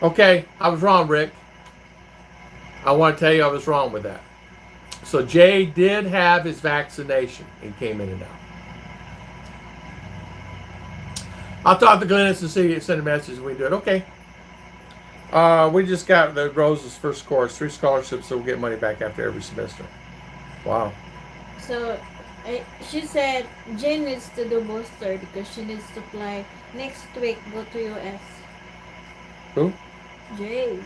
Okay, I was wrong, Rick. I want to tell you I was wrong with that. So Jay did have his vaccination and came in and out. I'll talk to Glennis and see, send a message when we do it. Okay. We just got the Rose's first course, 3 scholarships, so we'll get money back after every semester. Wow. So she said Jane needs to do booster because she needs to fly next week. Go to US. Who? Jay.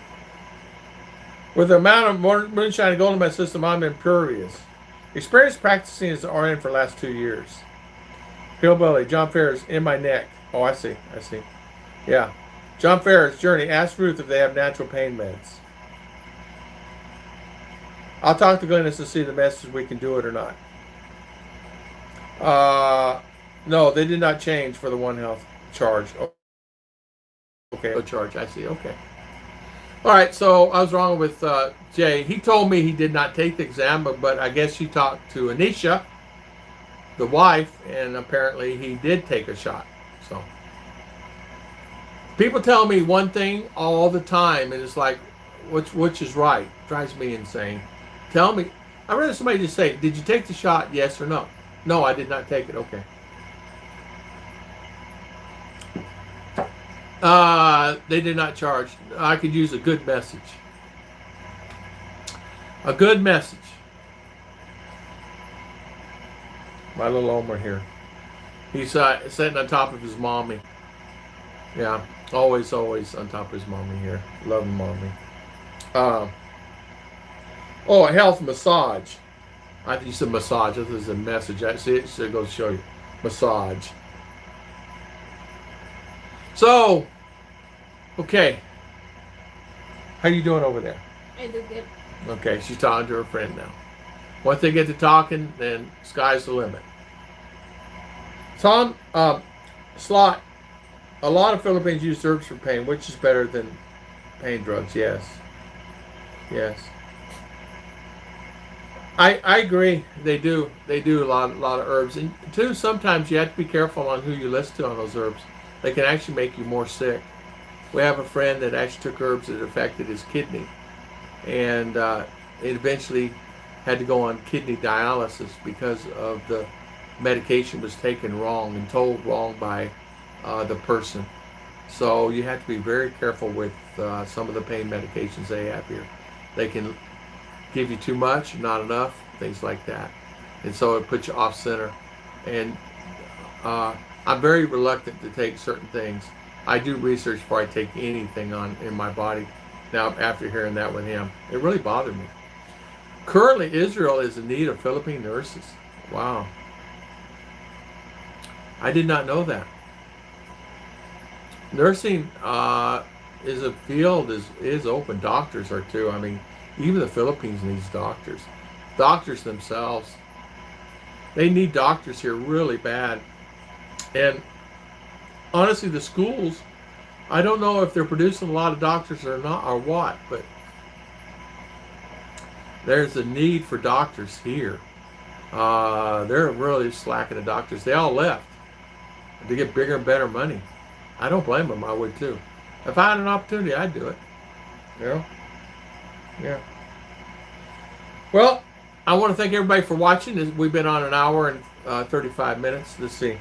With the amount of moonshine and gold in my system, I'm impervious. Experience practicing as an RN for the last 2 years. Hillbilly, John Ferris, in my neck. Oh, I see. Yeah. John Ferris, Journey, ask Ruth if they have natural pain meds. I'll talk to Glennis to see the message we can do it or not. No, they did not change for the One Health charge. Okay, charge, I see, okay. All right, so I was wrong with Jay. He told me he did not take the exam, but I guess he talked to Anisha, the wife, and apparently he did take a shot. So people tell me one thing all the time, and it's like, which is right? Drives me insane. Tell me. I'd rather somebody just say, did you take the shot, yes or no? No, I did not take it. Okay. They did not charge. I could use a good message. A good message. My little Omer here. He's sitting on top of his mommy. Yeah, always on top of his mommy here. Loving mommy. Oh, a health massage. I think you said massage. This is a message. I see it. So it goes to show you. Massage. So, okay. How you doing over there? I do good. Okay, she's talking to her friend now. Once they get to talking, then sky's the limit. Tom, Slot, a lot of Philippines use herbs for pain. Which is better than pain drugs? Yes. I agree. They do a lot of herbs, and too sometimes you have to be careful on who you listen to on those herbs. They can actually make you more sick. We have a friend that actually took herbs that affected his kidney, and it eventually had to go on kidney dialysis because of the medication was taken wrong and told wrong by the person. So you have to be very careful with some of the pain medications they have here. They can give you too much, not enough, things like that. And so it puts you off center. And I'm very reluctant to take certain things. I do research before I take anything in my body. Now, after hearing that with him, it really bothered me. Currently, Israel is in need of Philippine nurses. Wow. I did not know that. Nursing is a field, is open. Doctors are too. I mean, even the Philippines needs doctors. Doctors themselves, they need doctors here really bad. And honestly, the schools, I don't know if they're producing a lot of doctors or not, or what, but there's a need for doctors here. They're really slacking the doctors. They all left to get bigger and better money. I don't blame them. I would too. If I had an opportunity, I'd do it. You know? Yeah. Well, I want to thank everybody for watching. We've been on an hour and 35 minutes. Let's see.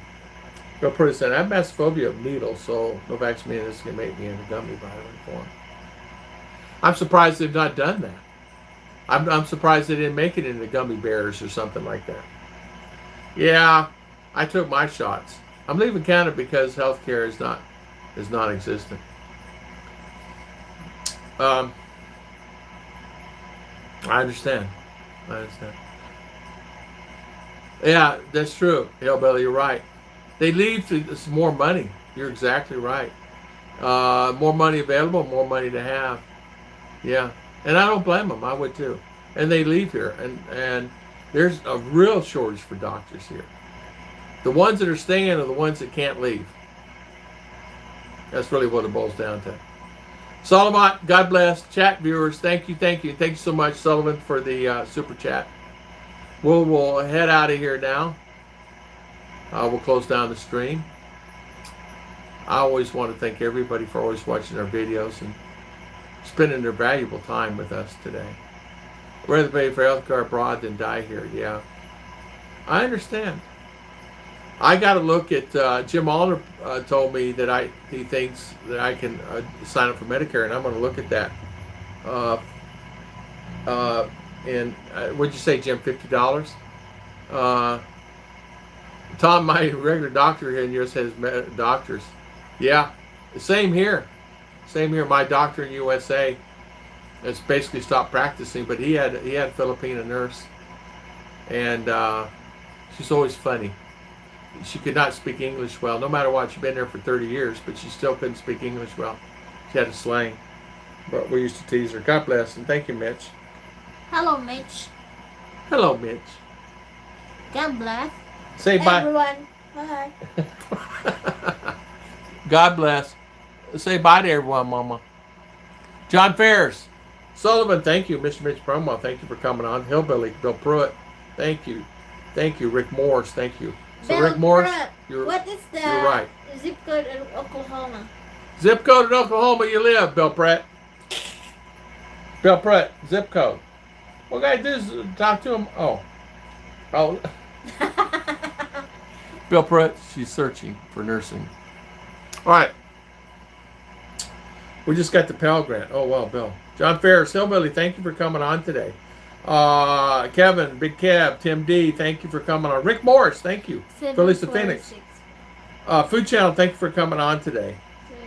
Go put us in. I have mastophobia of needles, so no vaccination is going to make me in a gummy vitamin form. I'm surprised they've not done that. I'm surprised they didn't make it into gummy bears or something like that. Yeah, I took my shots. I'm leaving Canada because healthcare is non-existent. I understand. Yeah, that's true. Hillbilly, you're right. They leave to more money. You're exactly right. More money available, more money to have. Yeah, and I don't blame them. I would too. And they leave here, and there's a real shortage for doctors here. The ones that are staying are the ones that can't leave. That's really what it boils down to. Solomon, God bless. Chat viewers, thank you so much, Sullivan, for the super chat. We'll head out of here now. We'll close down the stream. I always want to thank everybody for always watching our videos and spending their valuable time with us today. Rather pay for healthcare abroad than die here. Yeah, I understand. I got to look at Jim Alder told me that he thinks that I can sign up for Medicare, and I'm going to look at that. Uh, and what'd you say, Jim? $50. Uh, Tom, my regular doctor here in US has doctors. Yeah, same here. Same here. My doctor in USA has basically stopped practicing, but he had a Filipina nurse, and she's always funny. She could not speak English well, no matter what. She'd been there for 30 years, but she still couldn't speak English well. She had a slang, but we used to tease her. God bless, and thank you, Mitch. Hello, Mitch. Hello, Mitch. God bless. Say bye. Everyone. Bye. God bless. Say bye to everyone, Mama. John Ferris. Sullivan, thank you. Mr. Mitch Brumwell, thank you for coming on. Hillbilly, Bill Pruitt, thank you. Thank you. Rick Morris, thank you. So Bill Rick Morris, Pruitt, what is the you're right. zip code in Oklahoma? Zip code in Oklahoma you live, Bill Pratt. Bill Pratt, zip code. What I do is talk to him. Oh. Bill Pratt, she's searching for nursing. All right. We just got the Pell Grant. Oh, well, Bill. John Ferris, Hillbilly, thank you for coming on today. Kevin, Big Kev, Tim D, thank you for coming on. Rick Morris, thank you. Phillies to Phoenix. Food Channel, thank you for coming on today.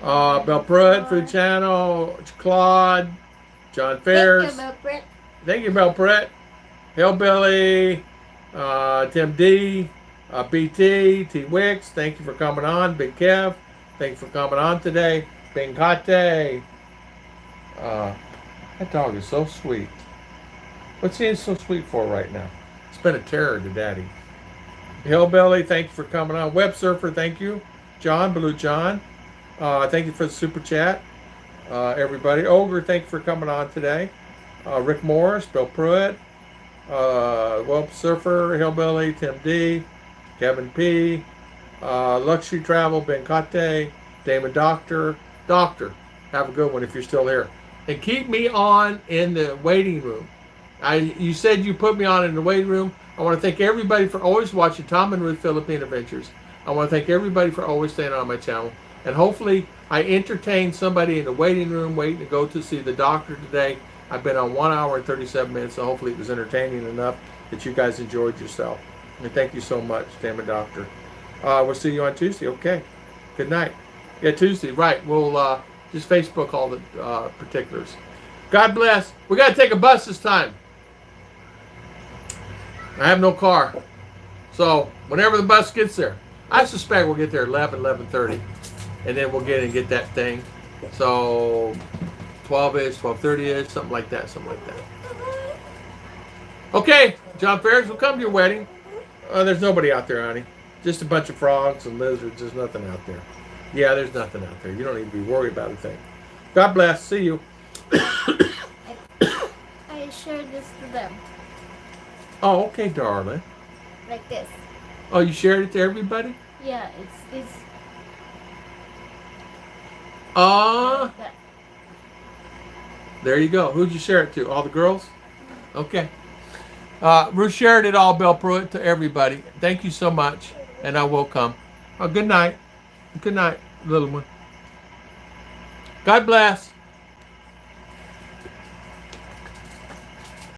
Bill Pruitt, Food Channel, Claude, John Ferris. Thank you, Bill Pruitt. Thank you, Bill Pruitt. Hillbilly, Tim D, BT, T Wicks, thank you for coming on. Big Kev, thank you for coming on today. Bengate. That dog is so sweet. What's he so sweet for right now? It's been a terror to Daddy. Hillbilly, thank you for coming on. Web Surfer, thank you. John, Blue John, thank you for the super chat. Everybody. Ogre, thank you for coming on today. Rick Morris, Bill Pruitt, Web Surfer, Hillbilly, Tim D, Kevin P, Luxury Travel, Ben Kate, Damon Doctor. Doctor, have a good one if you're still here. And keep me on in the waiting room. You said you put me on in the waiting room. I want to thank everybody for always watching Tom and Ruth Philippine Adventures. I want to thank everybody for always staying on my channel. And hopefully I entertained somebody in the waiting room waiting to go to see the doctor today. I've been on 1 hour and 37 minutes, so hopefully it was entertaining enough that you guys enjoyed yourself. And thank you so much, damn it, Doctor. We'll see you on Tuesday. Okay. Good night. Yeah, Tuesday. Right. We'll just Facebook all the particulars. God bless. We got to take a bus this time. I have no car. So whenever the bus gets there, I suspect we'll get there at 11:30. And then we'll get in and get that thing. So 12-ish, 12:30-ish, something like that. Okay, John Ferris, we'll come to your wedding. There's nobody out there, honey. Just a bunch of frogs and lizards. There's nothing out there. Yeah, there's nothing out there. You don't need to be worried about a thing. God bless. See you. I shared this to them. Oh, okay, darling. Like this. Oh, you shared it to everybody? Yeah, it's Ah, like that. there you go. Who'd you share it to? All the girls? Okay. Ruth shared it all, Bill Pruitt, to everybody. Thank you so much, and I will come. Good night. Good night, little one. God bless.